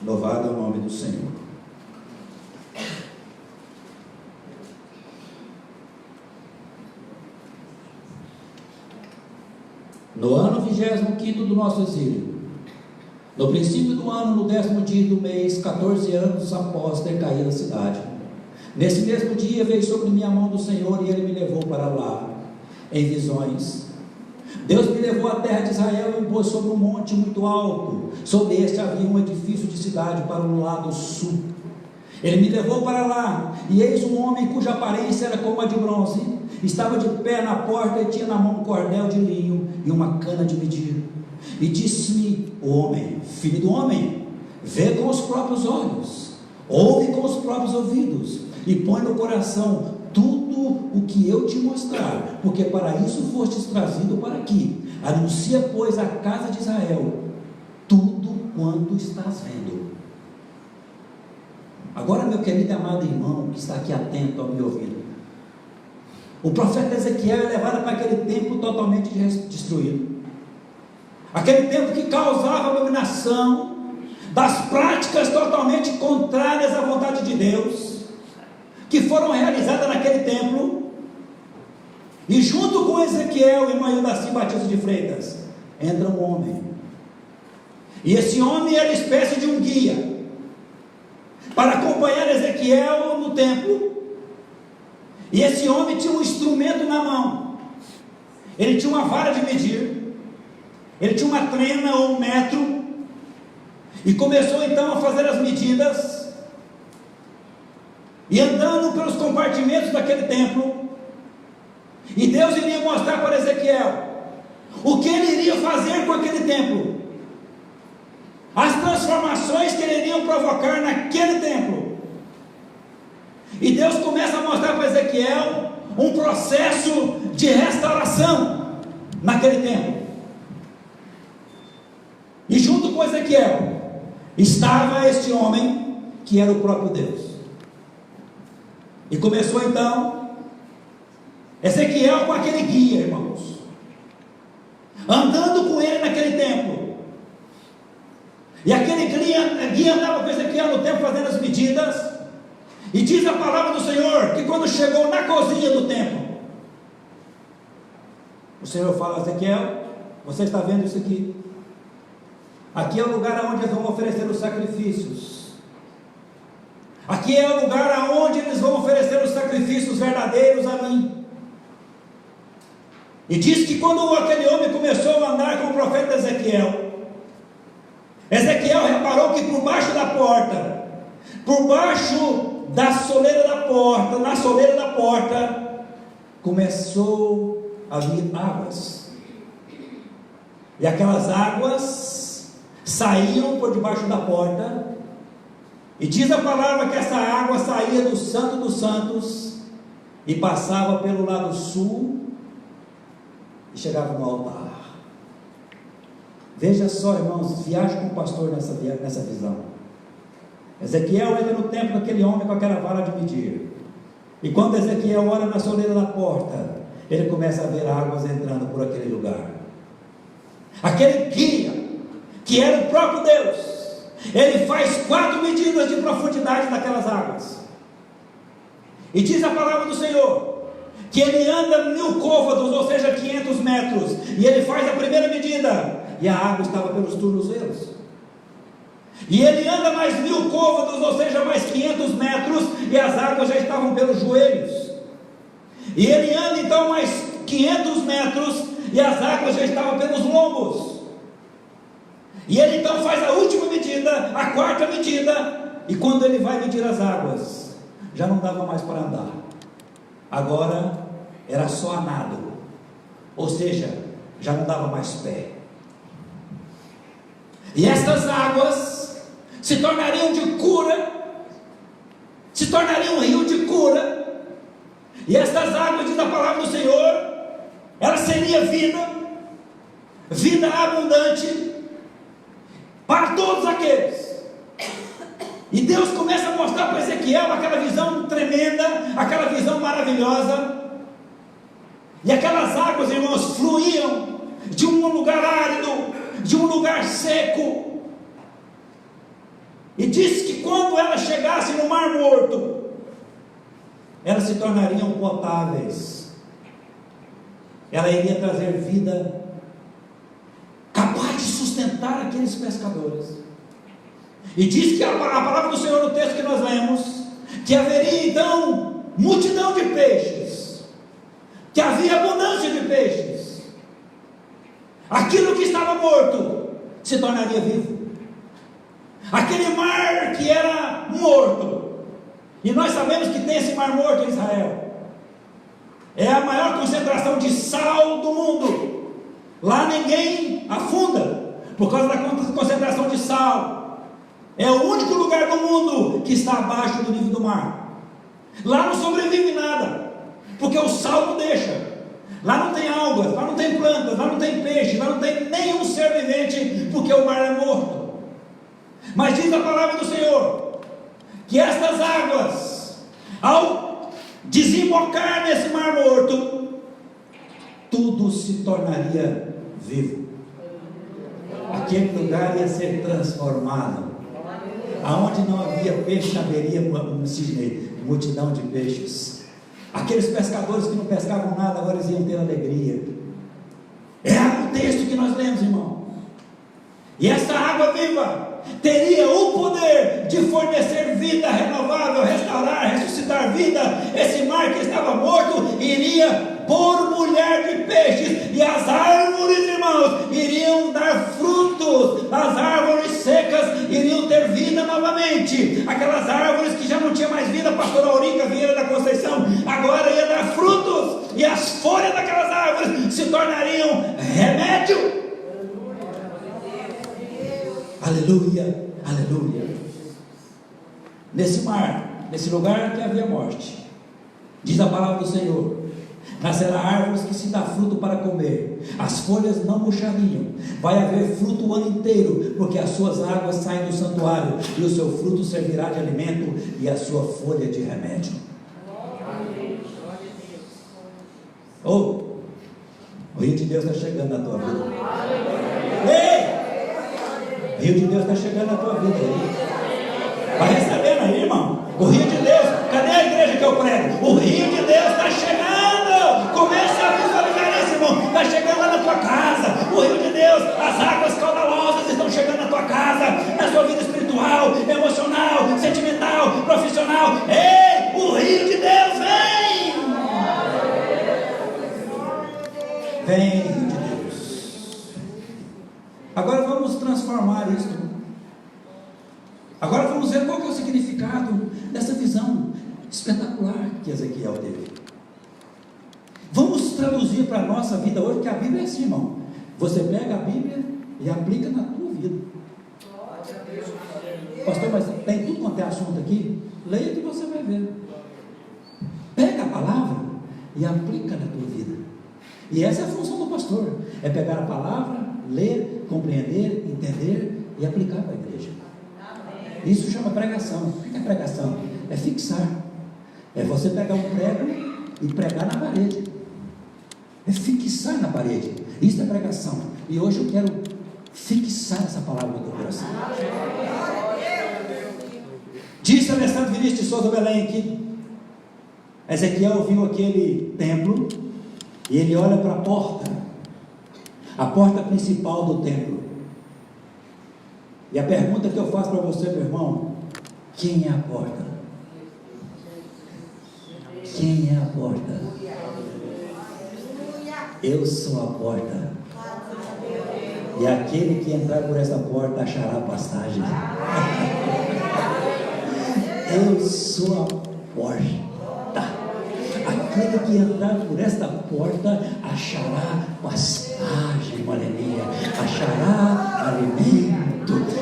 Speaker 2: Louvado é o nome do Senhor. No ano 25º do nosso exílio, no princípio do ano, no 10º dia do mês, 14 anos após ter caído a cidade, nesse mesmo dia veio sobre mim a mão do Senhor, e Ele me levou para lá, em visões. Deus me levou à terra de Israel, em pôs sobre um monte muito alto. Sobre este havia um edifício de cidade para o lado sul. Ele me levou para lá, e eis um homem cuja aparência era como a de bronze. Estava de pé na porta e tinha na mão um cordel de linho e uma cana de medir. E disse-me o homem: filho do homem, vê com os próprios olhos, ouve com os próprios ouvidos, e põe no coração tudo o que eu te mostrar, porque para isso fostes trazido para aqui. Anuncia, pois, à casa de Israel tudo quanto estás vendo. Agora, meu querido e amado irmão, que está aqui atento ao me ouvir, o profeta Ezequiel é levado para aquele templo totalmente destruído, aquele templo que causava abominação, das práticas totalmente contrárias à vontade de Deus, que foram realizadas naquele templo. E junto com Ezequiel, irmão Ildaci Batista de Freitas, entra um homem, e esse homem era espécie de um guia para acompanhar Ezequiel no templo. E esse homem tinha um instrumento na mão, ele tinha uma vara de medir, ele tinha uma trena ou um metro, e começou então a fazer as medidas, e andando pelos compartimentos daquele templo. E Deus iria mostrar para Ezequiel o que ele iria fazer com aquele templo, as transformações que ele iria provocar naquele templo. E Deus começa a mostrar para Ezequiel um processo de restauração naquele templo. E junto com Ezequiel estava este homem que era o próprio Deus. E começou então Ezequiel com aquele guia, irmãos, andando com ele naquele templo. E aquele guia andava com Ezequiel no templo fazendo as medidas. E diz a palavra do Senhor que quando chegou na cozinha do templo, o Senhor fala: Ezequiel, você está vendo isso aqui? Aqui é o lugar onde eles vão oferecer os sacrifícios. Aqui é o lugar onde eles vão oferecer os sacrifícios verdadeiros a mim. E diz que quando aquele homem começou a andar com o profeta Ezequiel, Ezequiel reparou que por baixo da porta, por baixo da soleira da porta, na soleira da porta, começou a vir águas. E aquelas águas saíam por debaixo da porta. E diz a palavra que essa água saía do Santo dos Santos e passava pelo lado sul e chegava no altar. Veja só, irmãos, viaje com o pastor nessa visão. Ezequiel entra no templo daquele homem com aquela vara de medir. E quando Ezequiel olha na soleira da porta, ele começa a ver águas entrando por aquele lugar. Aquele guia, que era o próprio Deus, ele faz 4 medidas de profundidade daquelas águas. E diz a palavra do Senhor que ele anda 1000 côvados, ou seja, 500 metros. E ele faz a primeira medida, e a água estava pelos tornozelos. E ele anda mais 1000 côvados, ou seja, mais 500 metros, e as águas já estavam pelos joelhos. E ele anda então mais 500 metros, e as águas já estavam pelos lombos. E ele então faz a última medida, a 4ª medida, e quando ele vai medir as águas, já não dava mais para andar. Agora era só a nado, ou seja, já não dava mais pé. E estas águas se tornariam de cura, se tornariam um rio de cura. E estas águas, diz a palavra do Senhor, ela seria vida abundante para todos aqueles. E Deus começa a mostrar para Ezequiel aquela visão tremenda, aquela visão maravilhosa. E aquelas águas, irmãos, fluíam de um lugar árido, de um lugar seco. E diz que quando elas chegassem no Mar Morto, elas se tornariam potáveis. Ela iria trazer vida capaz de sustentar aqueles pescadores. E diz que a palavra do Senhor no texto que nós lemos, que haveria então multidão de peixes, que havia abundância de peixes. Aquilo que estava morto se tornaria vivo. Aquele mar que era morto, e nós sabemos que tem esse mar morto em Israel, é a maior concentração de sal do mundo. Lá ninguém afunda por causa da concentração de sal. É o único lugar do mundo que está abaixo do nível do mar. Lá não sobrevive nada, porque o sal não deixa. Lá não tem algas, lá não tem plantas, lá não tem peixe, lá não tem nenhum ser vivente, porque o mar é morto. Mas diz a palavra do Senhor que estas águas, ao desembocar nesse mar morto, tudo se tornaria vivo. Aquele lugar ia ser transformado. Aonde não havia peixe, haveria multidão de peixes. Aqueles pescadores que não pescavam nada, agora eles iam ter alegria. É o texto que nós lemos, irmão. E essa água viva teria o poder de fornecer vida renovável, restaurar, ressuscitar vida. Esse mar que estava morto iria borbulhar de peixes, e as árvores, irmãos, iriam dar frutos. As árvores secas iriam ter vida novamente. Aquelas árvores que já não tinham mais vida, pastor Aurica Vieira da Conceição, agora ia dar frutos, e as folhas daquelas árvores se tornariam remédio. Aleluia, aleluia. Nesse mar, nesse lugar que havia morte, diz a palavra do Senhor, nascerá árvores que se dá fruto para comer, as folhas não murchariam, vai haver fruto o ano inteiro, porque as suas águas saem do santuário, e o seu fruto servirá de alimento, e a sua folha de remédio. Oh, o rio de Deus está chegando na tua vida. Ei! O rio de Deus está chegando na tua vida aí. Vai recebendo aí, irmão. O rio de Deus, cadê a igreja que eu prego? O rio de Deus está chegando. Comece a visualizar isso, irmão. Está chegando lá na tua casa. O rio de Deus, as águas caudalosas estão chegando na tua casa, na sua vida espiritual, emocional, sentimental, profissional. Ei, o rio de Deus vem. Vem, rio de Deus. Agora vamos transformar isso. Agora vamos ver qual que é o significado dessa visão espetacular que Ezequiel teve. Vamos traduzir para a nossa vida hoje, que a Bíblia é assim, irmão. Você pega a Bíblia e aplica na tua vida. Pastor, mas tem tudo quanto é assunto aqui? Leia que você vai ver. Pega a palavra e aplica na tua vida. E essa é a função do pastor, é pegar a palavra, ler, compreender, entender e aplicar para a igreja. Isso chama pregação. O que é pregação? É fixar. É você pegar um prego e pregar na parede. É fixar na parede. Isso é pregação. E hoje eu quero fixar essa palavra no teu coração. Disse Alessandro Vinícius de Souza Belém que Ezequiel viu aquele templo e ele olha para a porta principal do templo. E a pergunta que eu faço para você, meu irmão: quem é a porta? Quem é a porta? Eu sou a porta. E aquele que entrar por essa porta achará passagem. Eu sou a porta. Aquele que entrar por esta porta achará pastagem, aleluia, achará alimento.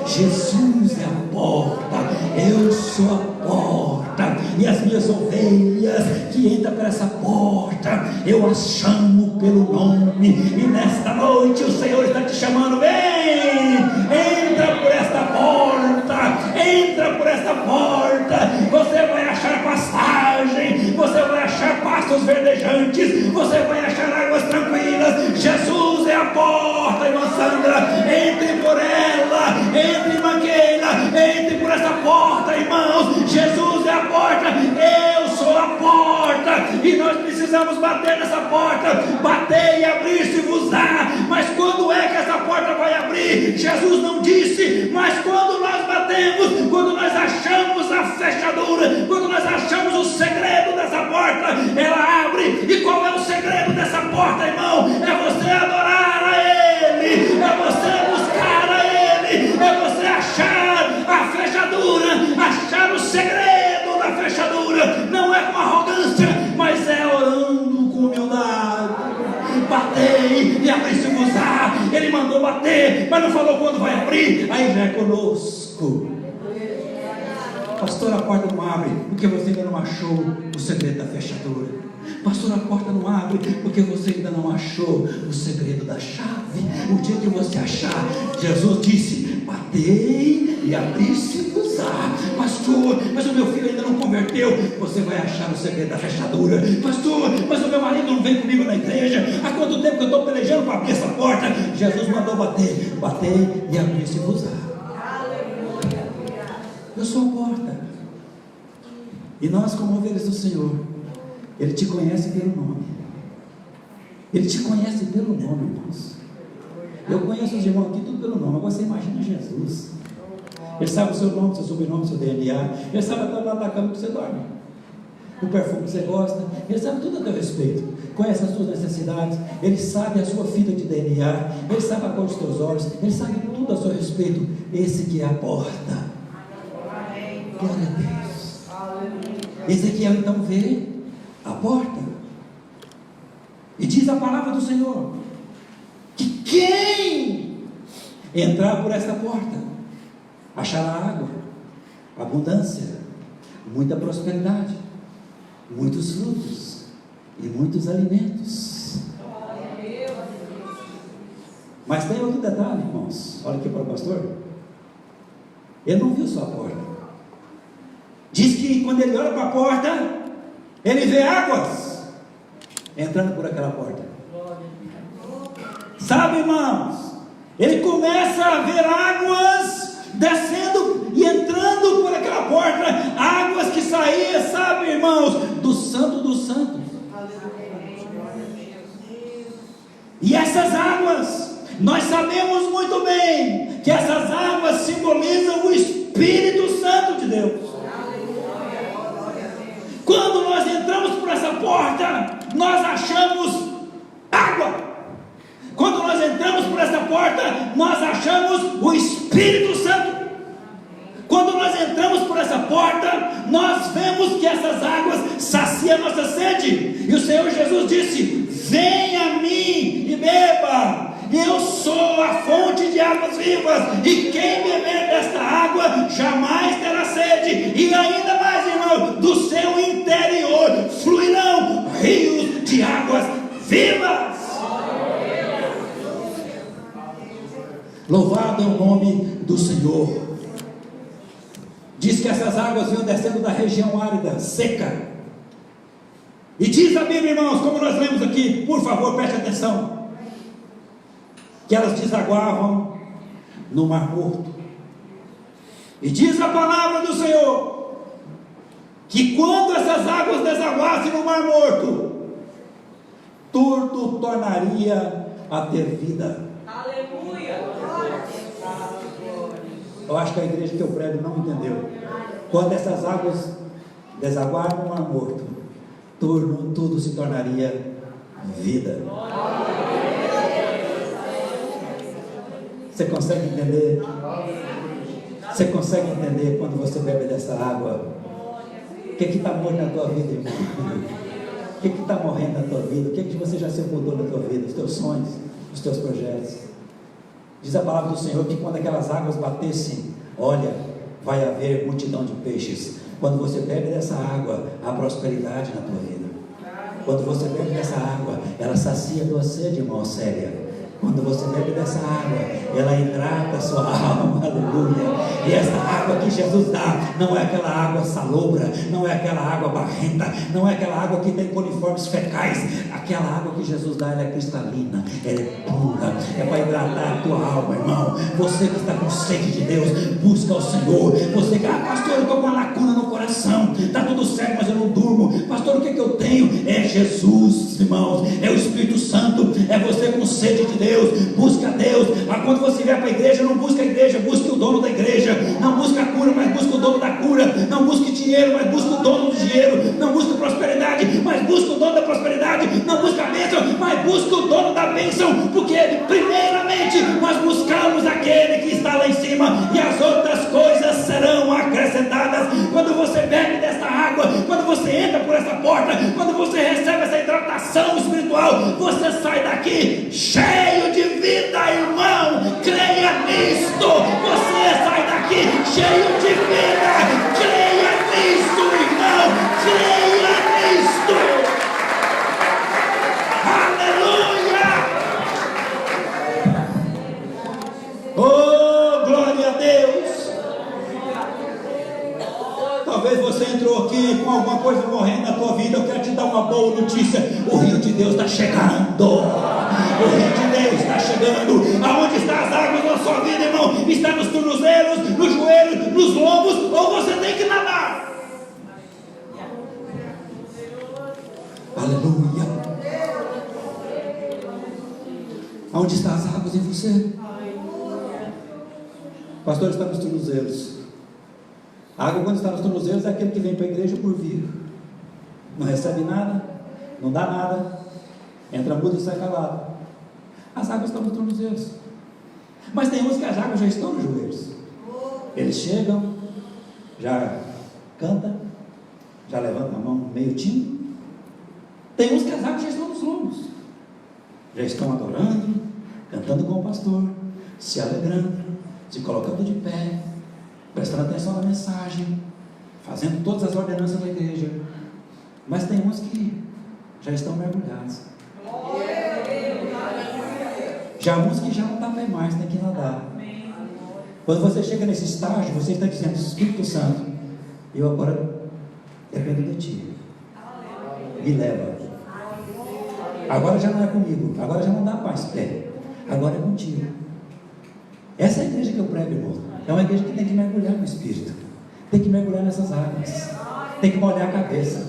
Speaker 2: Jesus é a porta, eu sou a porta, e as minhas ovelhas que entram por essa porta, eu as chamo pelo nome. E nesta noite o Senhor está te chamando: vem, entra por esta porta, entra por esta porta. Você vai achar pastagem, você vai achar pastos verdejantes, você vai achar águas tranquilas. Jesus é a porta, irmã Sandra, entre por ela, entre Mangueira, entre por essa porta, irmãos. Jesus é a porta, eu sou a porta, e nós precisamos bater nessa porta, bater e abrir-se-vos-á. Mas quando é que essa porta vai abrir? Jesus não disse, mas quando nós batemos, quando nós achamos a fechadura, quando nós achamos o segredo dessa porta, ela abre. E qual é o segredo dessa porta, irmão? É você adorar a Ele, é você buscar a Ele. mas não falou quando vai abrir. Aí já é conosco. Pastor, a porta não abre porque você ainda não achou o segredo da fechadura. Pastor, a porta não abre porque você ainda não achou o segredo da chave. O dia que você achar, Jesus disse: batei e abri-se-vos-á. Pastor, mas o meu filho ainda não converteu. Você vai achar o segredo da fechadura. Pastor, mas o meu marido não vem comigo na igreja. Há quanto tempo que eu estou pelejando para abrir essa porta? Jesus mandou bater, batei e abri-se-vos-á. Eu sou a porta. E nós, como ovelhas do Senhor, Ele te conhece pelo nome. Ele te conhece pelo nome, irmãos. Eu conheço os irmãos aqui tudo pelo nome. Agora você imagina Jesus. Ele sabe o seu nome, seu sobrenome, seu DNA. Ele sabe até o lado da cama que você dorme, o perfume que você gosta. Ele sabe tudo a teu respeito. Conhece as suas necessidades. Ele sabe a sua fita de DNA. Ele sabe a cor dos teus olhos. Ele sabe tudo a seu respeito. Esse que é a porta. Glória a Deus. Ezequiel então vê a porta e diz a palavra do Senhor que quem entrar por esta porta achará água, abundância, muita prosperidade, muitos frutos e muitos alimentos. Mas tem outro detalhe, irmãos. Olha aqui para o pastor. Ele não viu só a porta. Diz que quando ele olha para a porta, ele vê águas entrando por aquela porta. Sabe, irmãos, ele começa a ver águas descendo e entrando por aquela porta. Águas que saíam, sabe, irmãos, do Santo dos Santos. E essas águas, nós sabemos muito bem que essas águas simbolizam o Espírito Santo de Deus. Quando nós entramos por essa porta, nós achamos água. Quando nós entramos por essa porta, nós achamos o Espírito Santo. Quando nós entramos por essa porta, nós vemos que essas águas saciam a nossa sede. E o Senhor Jesus disse: venha a mim e beba. Eu sou a fonte de águas vivas, e quem beber desta água jamais terá sede. E ainda mais, irmão, do seu interior fluirão rios de águas vivas. Louvado é o nome do Senhor. Diz que essas águas vinham descendo da região árida, seca. E diz a Bíblia, irmãos, como nós lemos aqui, por favor, preste atenção, que elas desaguavam no Mar Morto. E diz a palavra do Senhor que quando essas águas desaguassem no Mar Morto, tudo tornaria a ter vida. Aleluia! Eu acho que a igreja que eu prego não entendeu. Quando essas águas desaguaram no Mar Morto, tudo se tornaria vida. Você consegue entender? Você consegue entender quando você bebe dessa água? O que está morto na tua vida, irmão? O que está morrendo na tua vida? O que você já sepultou na tua vida? Os teus sonhos, os teus projetos. Diz a palavra do Senhor que quando aquelas águas batessem, olha, vai haver multidão de peixes. Quando você bebe dessa água, há prosperidade na tua vida. Quando você bebe dessa água, ela sacia a tua sede, irmão, séria. Quando você bebe dessa água, ela hidrata a sua alma, aleluia. E essa água que Jesus dá, não é aquela água salobra, não é aquela água barrenta, não é aquela água que tem coliformes fecais. Aquela água que Jesus dá, ela é cristalina, ela é pura, é para hidratar a tua alma, irmão. Você que está com sede de Deus, busca o Senhor. Você que, pastor, eu estou com uma lacuna no coração, está tudo certo, mas eu não durmo. Pastor, o que eu tenho? É Jesus, irmãos, é o Espírito Santo, é você com sede de Deus. Busca Deus. Mas quando você vier para a igreja, não busca a igreja, busque o dono da igreja. Não busca a cura, mas busca o dono da cura. Não busque dinheiro, mas busca o dono do dinheiro. Não busca prosperidade, mas busca o dono da prosperidade. Não busca a bênção, mas busca o dono da bênção. Porque primeiramente nós buscamos aquele que está lá em cima, e as outras coisas serão acrescentadas. Quando você bebe dessa água, quando você entra por essa porta, quando você recebe essa hidratação espiritual, você sai daqui cheio de vida, irmão. Creia Cristo, você sai daqui cheio de vida. Creia nisto, irmão, creia nisto. Aleluia! Oh, glória a Deus! Talvez você entrou aqui com alguma coisa morrendo na tua vida. Eu quero te dar uma boa notícia: o rio de Deus está chegando. O rio de Deus está chegando. Aonde estão as águas na sua vida, irmão? Está nos tornozelos, nos joelhos, nos lombos, ou você tem que nadar? Aleluia! Aonde estão as águas em você? Pastor, está nos tornozelos. A água, quando está nos tornozelos, é aquele que vem para a igreja por vir, não recebe nada, não dá nada, entra mudo e sai calado. As águas estão nos tornozelos. Mas tem uns que as águas já estão nos joelhos. Eles chegam, já cantam, já levantam a mão meio tímido. Tem uns que as águas já estão nos lombos, já estão adorando, cantando com o pastor, se alegrando, se colocando de pé, prestando atenção na mensagem, fazendo todas as ordenanças da igreja. Mas tem uns que já estão mergulhados. Já uns que já não dá pé mais, tem que nadar. Quando você chega nesse estágio, você está dizendo: Espírito Santo, eu agora dependo de ti, me leva. Agora já não é comigo, agora já não dá mais pé, agora é contigo. Essa é a igreja que eu prego, irmão. É uma igreja que tem que mergulhar no Espírito, tem que mergulhar nessas águas, tem que molhar a cabeça,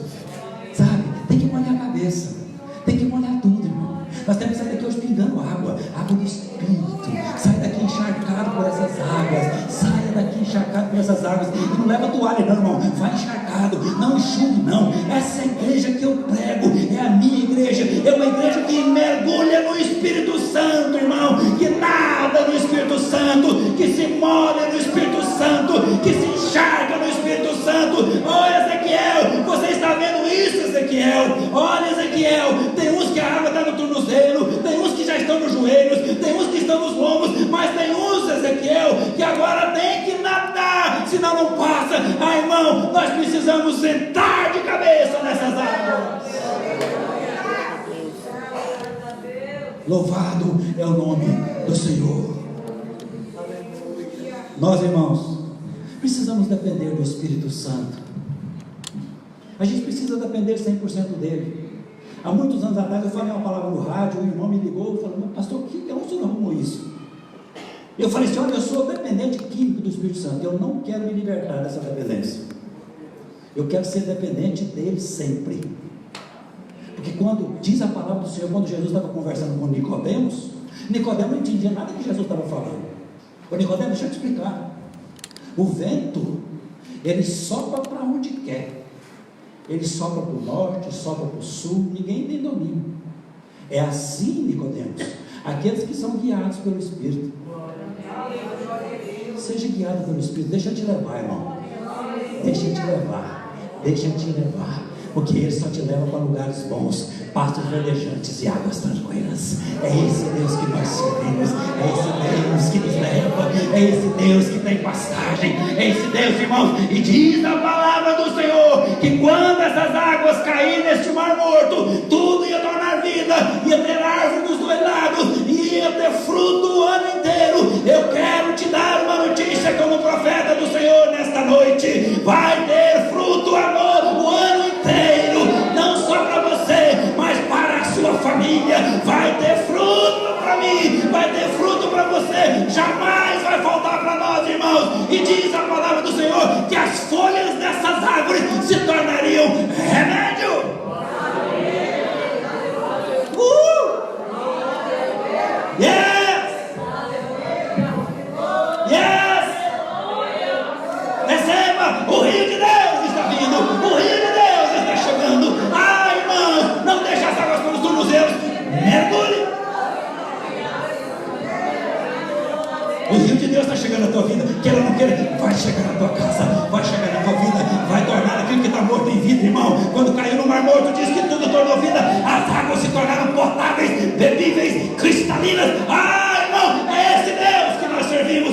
Speaker 2: sabe? Tem que molhar a cabeça, tem que molhar tudo, irmão. Nós temos que sair daqui hoje pingando água do Espírito. Sai daqui encharcado por essas águas, saia daqui encharcado por essas águas. E não leva toalha não, irmão, vai encharcado, não enxugue não. Essa é a igreja que eu prego, é a minha igreja, é uma igreja que mergulha no Espírito Santo, irmão, que nada no Espírito Santo, que se molha no Espírito Santo, que se encharca no Espírito Santo. Olha, Ezequiel, você está vendo isso, Ezequiel? Olha, Ezequiel, tem uns que a água está no tornozelo, tem uns que já estão nos joelhos, tem uns que estão nos lombos, mas tem uns, Ezequiel, que agora tem que nadar, senão não passa. Ah, irmão, nós precisamos sentar de cabeça nessas águas. Louvado é o nome do Senhor. Nós, irmãos, precisamos depender do Espírito Santo. A gente precisa depender 100% dele. Há muitos anos atrás eu falei uma palavra no rádio, o irmão me ligou e falou: mas pastor, onde o senhor arrumou isso? Eu falei assim: olha, eu sou dependente químico do Espírito Santo, eu não quero me libertar dessa dependência. Eu quero ser dependente dele sempre. Porque quando diz a palavra do Senhor, quando Jesus estava conversando com Nicodemos não entendia nada que Jesus estava falando. Ô Nicodemo, deixa eu te explicar. O vento, ele sopra para onde quer. Ele sopra para o norte, sopra para o sul, ninguém tem domínio. É assim, Nicodemos, aqueles que são guiados pelo Espírito. Seja guiado pelo Espírito, deixa eu te levar, irmão. Deixa eu te levar, porque Ele só te leva para lugares bons, pastos verdejantes e águas tranquilas. É esse Deus que nós servimos, é esse Deus que nos leva, é esse Deus que tem pastagem, é esse Deus, irmãos. E diz a palavra do Senhor que quando essas águas caírem neste mar morto, tudo ia tornar vida, ia ter árvore dos dois lados, ia ter fruto o ano inteiro. Eu quero te dar uma notícia como profeta do Senhor nesta noite: vai ter fruto, amor, o ano inteiro, não só para você, mas para a sua família. Vai ter fruto para mim, vai ter fruto para você, jamais vai faltar para nós, irmãos. E diz a palavra do Senhor que as folhas dessas árvores se tornariam remédio. Yes! Yes! Receba, o rio de Deus está vindo, o rio de Deus está chegando. Ah, irmãos, não deixe as águas pelos tornozelos, mergulhe. O rio de Deus está chegando na tua vida, queira ou não queira, vai chegar na tua casa, vai chegar na tua vida, vai tornar aquilo que está morto em vida, irmão. Quando caiu no mar morto, diz que tudo tornou vida, as águas se tornaram potáveis, bebíveis, cristalinas. Ah, irmão, é esse Deus que nós servimos.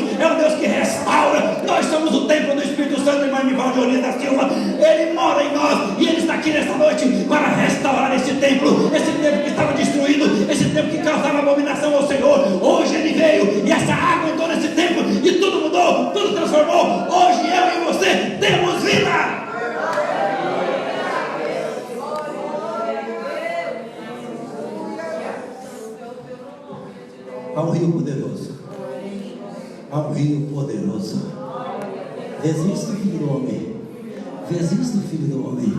Speaker 2: Há um rio poderoso. Vês isto, filho do homem? Vês isto, filho do homem?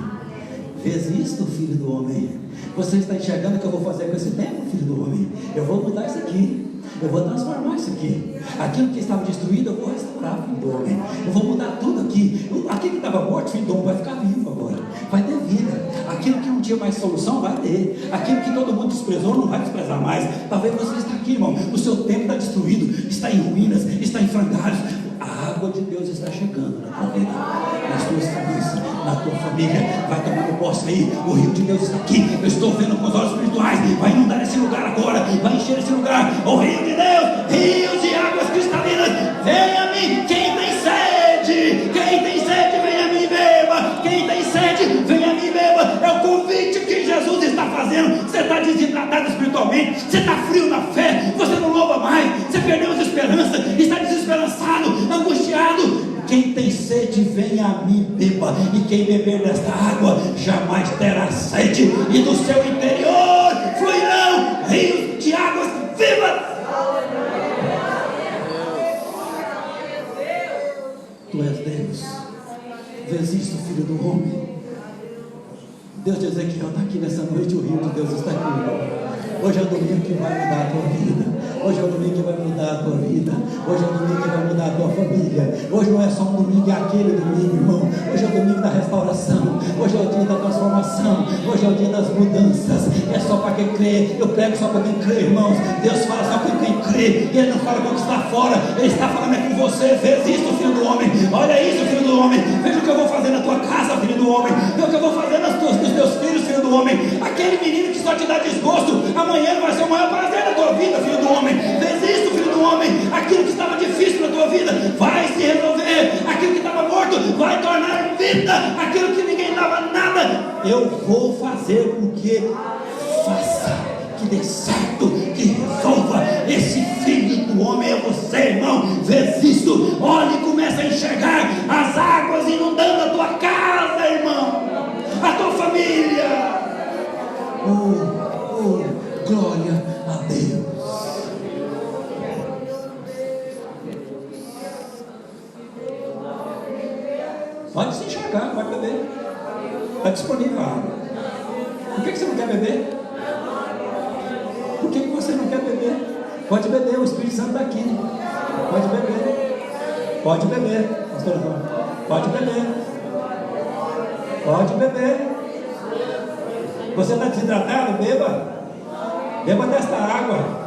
Speaker 2: Vês isto, filho do homem? Você está enxergando o que eu vou fazer com esse templo, filho do homem? Eu vou mudar isso aqui. Eu vou transformar isso aqui. Aquilo que estava destruído, eu vou restaurar, filho do homem. Eu vou mudar tudo aqui. Aquilo que estava morto, filho do homem, vai ficar vivo agora. Vai ter vida. Aquilo que não tinha mais solução, vai ter. Aquilo que todo mundo desprezou, não vai desprezar mais. Talvez você está aqui, irmão. O seu tempo está destruído, está em ruínas, está em frangalhos. A água de Deus está chegando na tua vida, nas tuas cabeças, na tua família. Vai tomando posse aí. O rio de Deus está aqui. Eu estou vendo com os olhos espirituais. Vai inundar esse lugar agora. Vai encher esse lugar. O rio de Deus, rios de águas cristalinas. Venha a mim. Quem tem sede, venha a mim, beba. Quem tem sede, venha a mim, beba. É o convite que Jesus está fazendo. Você está desidratado espiritualmente. Você está frio na fé. Você não louva mais. Você perdeu as esperanças. Está desesperançado, angustiado. Quem tem sede, venha a mim, beba. E quem beber desta água jamais terá sede. E do seu interior fluirão rios de águas vivas. Tu és Deus. Vês isto, filho do homem? Deus de Ezequiel está aqui nessa noite. O rio de Deus está aqui. Hoje é o domingo que vai mudar a tua vida. Hoje é o domingo que vai mudar a tua vida. Hoje é o domingo que vai mudar a tua família. Hoje não é só um domingo, é aquele domingo, irmão. Hoje é o domingo da restauração. Hoje é o dia da transformação. Hoje é o dia das mudanças. É só para quem crê. Eu prego só para quem crê, irmãos. Deus fala só com quem crê. E Ele não fala com quem está fora. Ele está falando é com você. Veja isso, filho do homem. Olha isso, filho do homem. Veja o que eu vou fazer na tua casa, filho do homem. Veja o que eu vou fazer nos teus filhos, filho do homem. Aquele menino que só te dá desgosto, amanhã vai ser o maior prazer da tua vida, filho do homem. Vês isso, filho do homem? Aquilo que estava difícil na tua vida vai se resolver. Aquilo que estava morto vai tornar vida. Aquilo que ninguém dava nada, eu vou fazer com que faça, que dê certo, que resolva. Esse filho do homem é você, irmão. Vês isso? Olha e começa a enxergar as águas inundando a tua casa, irmão, a tua família. Glória a Deus. Pode se enxergar, pode beber. Está disponível a água. Por que você não quer beber? Por que você não quer beber? Pode beber, o Espírito Santo está aqui. Pode beber. Pode beber, pastor Antônio. Pode beber. Pode beber. Você está desidratado? Beba. Beba desta água.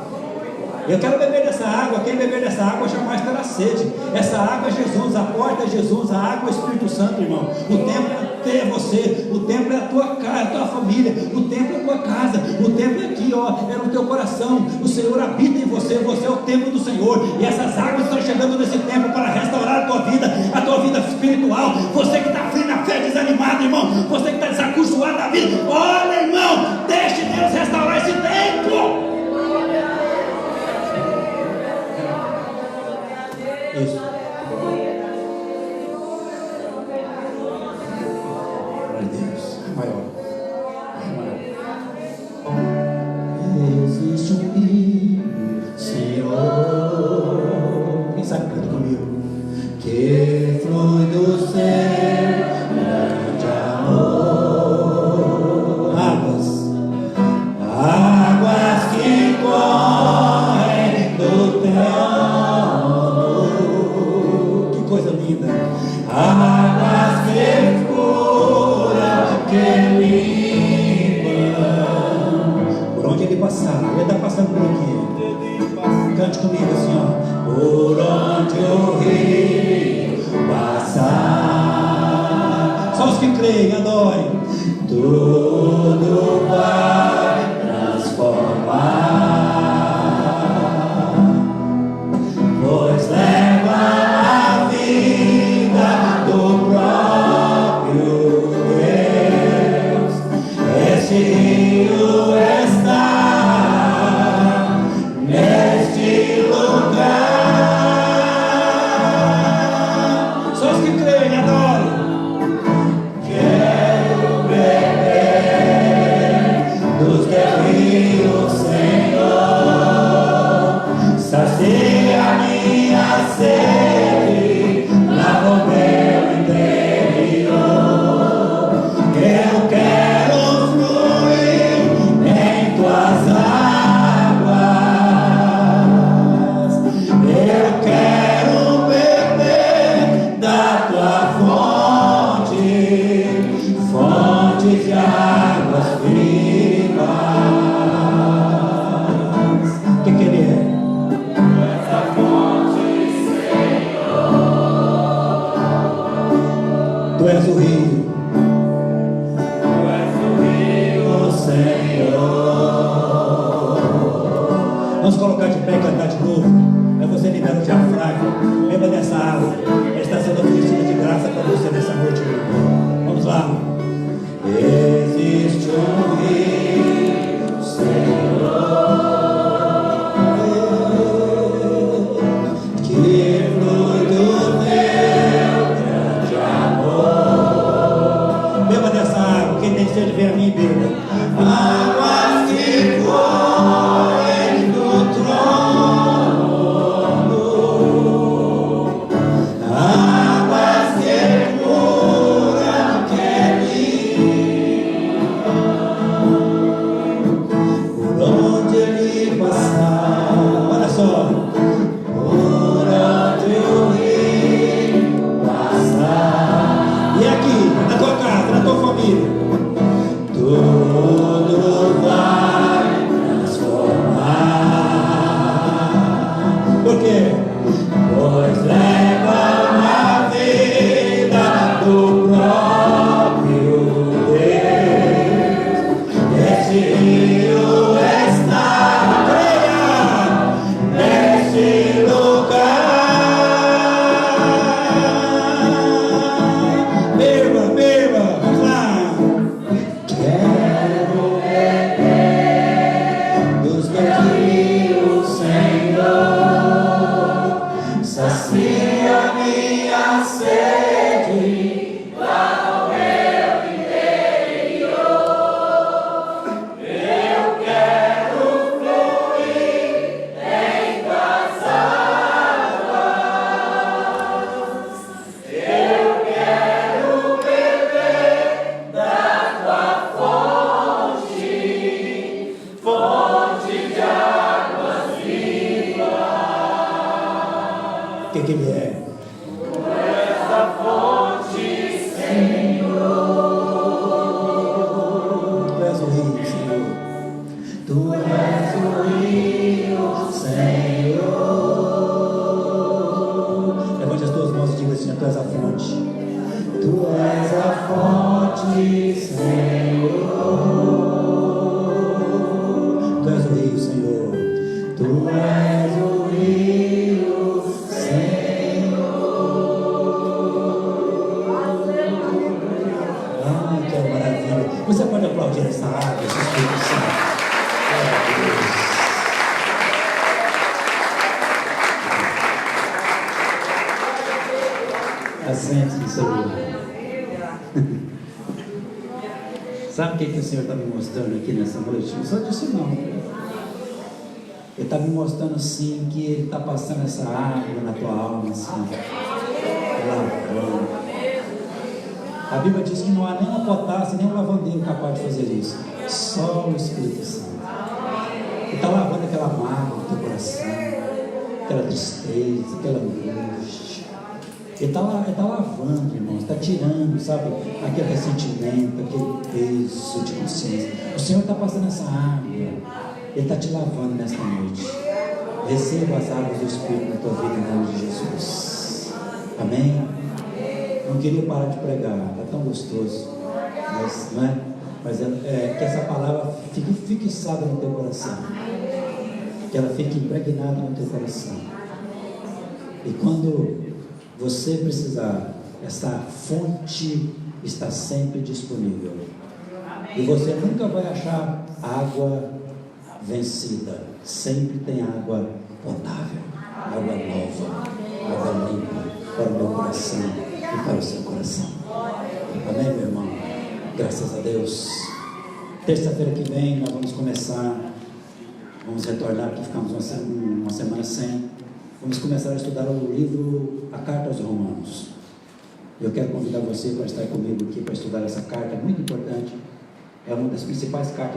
Speaker 2: Eu quero beber dessa água. Quem beber dessa água jamais terá sede. Essa água é Jesus, a porta é Jesus, a água é o Espírito Santo, irmão. O templo é você, o templo é a tua casa, a tua família, o templo é a tua casa, o templo é aqui, ó, é no teu coração. O Senhor habita em você, você é o templo do Senhor. E essas águas estão chegando nesse templo para restaurar a tua vida espiritual. Você que está frio na fé, desanimado, irmão, você que está desacostumado da vida, olha, irmão, deixe Deus restaurar esse templo. Isso. Glória a Deus. É maior. Existe um rio, Senhor. Quem sabe canta comigo? Que flui do céu, grande amor. Águas que correm do teu. Coisa linda. Águas que curam, que limpam. Por onde ele passar, ele está passando por aqui. Cante comigo assim, ó. Por onde o rio passar. Só os que creem, adorem. Tudo vai transformar. Pois leva a vida do próprio Deus. Este rio está neste lugar. Só os que creem, adorem. Quero beber rio. Vamos colocar de pé e cantar de novo. Aí você libera o diafragma. Beba dessa água. Ela está sendo oferecida de graça para você nessa noite. Vamos lá. Existe um rio, Senhor, que flui do teu grande amor. Beba dessa água. Quem tem sede, vem a mim e beba. Água que corre do trono, águas que curam, que limpam, por onde ele passar. Olha só, por onde o rio passar. E aqui, na tua casa, na tua família, tudo vai transformar. Por quê? Pois leva uma vida do próprio Deus. Esse rio está, creia, nesse lugar. Beba, beba, vamos lá. Quero beber dos teus rios, Senhor, sacia minha sede ao meu interior. Eu quero fluir em tuas águas. Eu quero beber da tua fonte, fonte de águas vivas. O que ele é? Essa fonte, Senhor. Tu és o rio, Senhor. Tu és o rio, Senhor. Levante as tuas mãos e diga assim: tu és a fonte. Tu és a fonte, Senhor. Tu és o rio, Senhor. Tu és o rio, Senhor. Ai, que maravilha. Você pode aplaudir essa água, esse Espírito Santo. Glória a Deus. Assente-se, Senhor. Sabe o que o Senhor está me mostrando aqui nessa noite? Não só disso não. Ele está me mostrando assim que Ele está passando essa água na tua alma, assim, lavando. A Bíblia diz que não há nem uma potássio, nem um lavandeiro capaz de fazer isso. Só o Espírito Santo. Ele está lavando aquela mágoa do teu coração, aquela tristeza, aquela angústia. Ele está lavando, irmãos, está tirando, sabe, aquele ressentimento, aquele peso de consciência. O Senhor está passando essa água, Ele está te lavando nesta noite. Receba as águas do Espírito na tua vida em nome de Jesus. Amém? Não queria parar de pregar, está tão gostoso, mas, não é? Mas que essa palavra fique fixada no teu coração, que ela fique impregnada no teu coração. E quando você precisar, essa fonte está sempre disponível. E você nunca vai achar água vencida. Sempre tem água potável, água nova, água limpa para o meu coração e para o seu coração. Amém, meu irmão? Graças a Deus. Terça-feira que vem nós vamos começar, vamos retornar, porque ficamos uma semana sem. Vamos começar a estudar o livro, a Carta aos Romanos. Eu quero convidar você para estar comigo aqui para estudar essa carta muito importante. É uma das principais cartas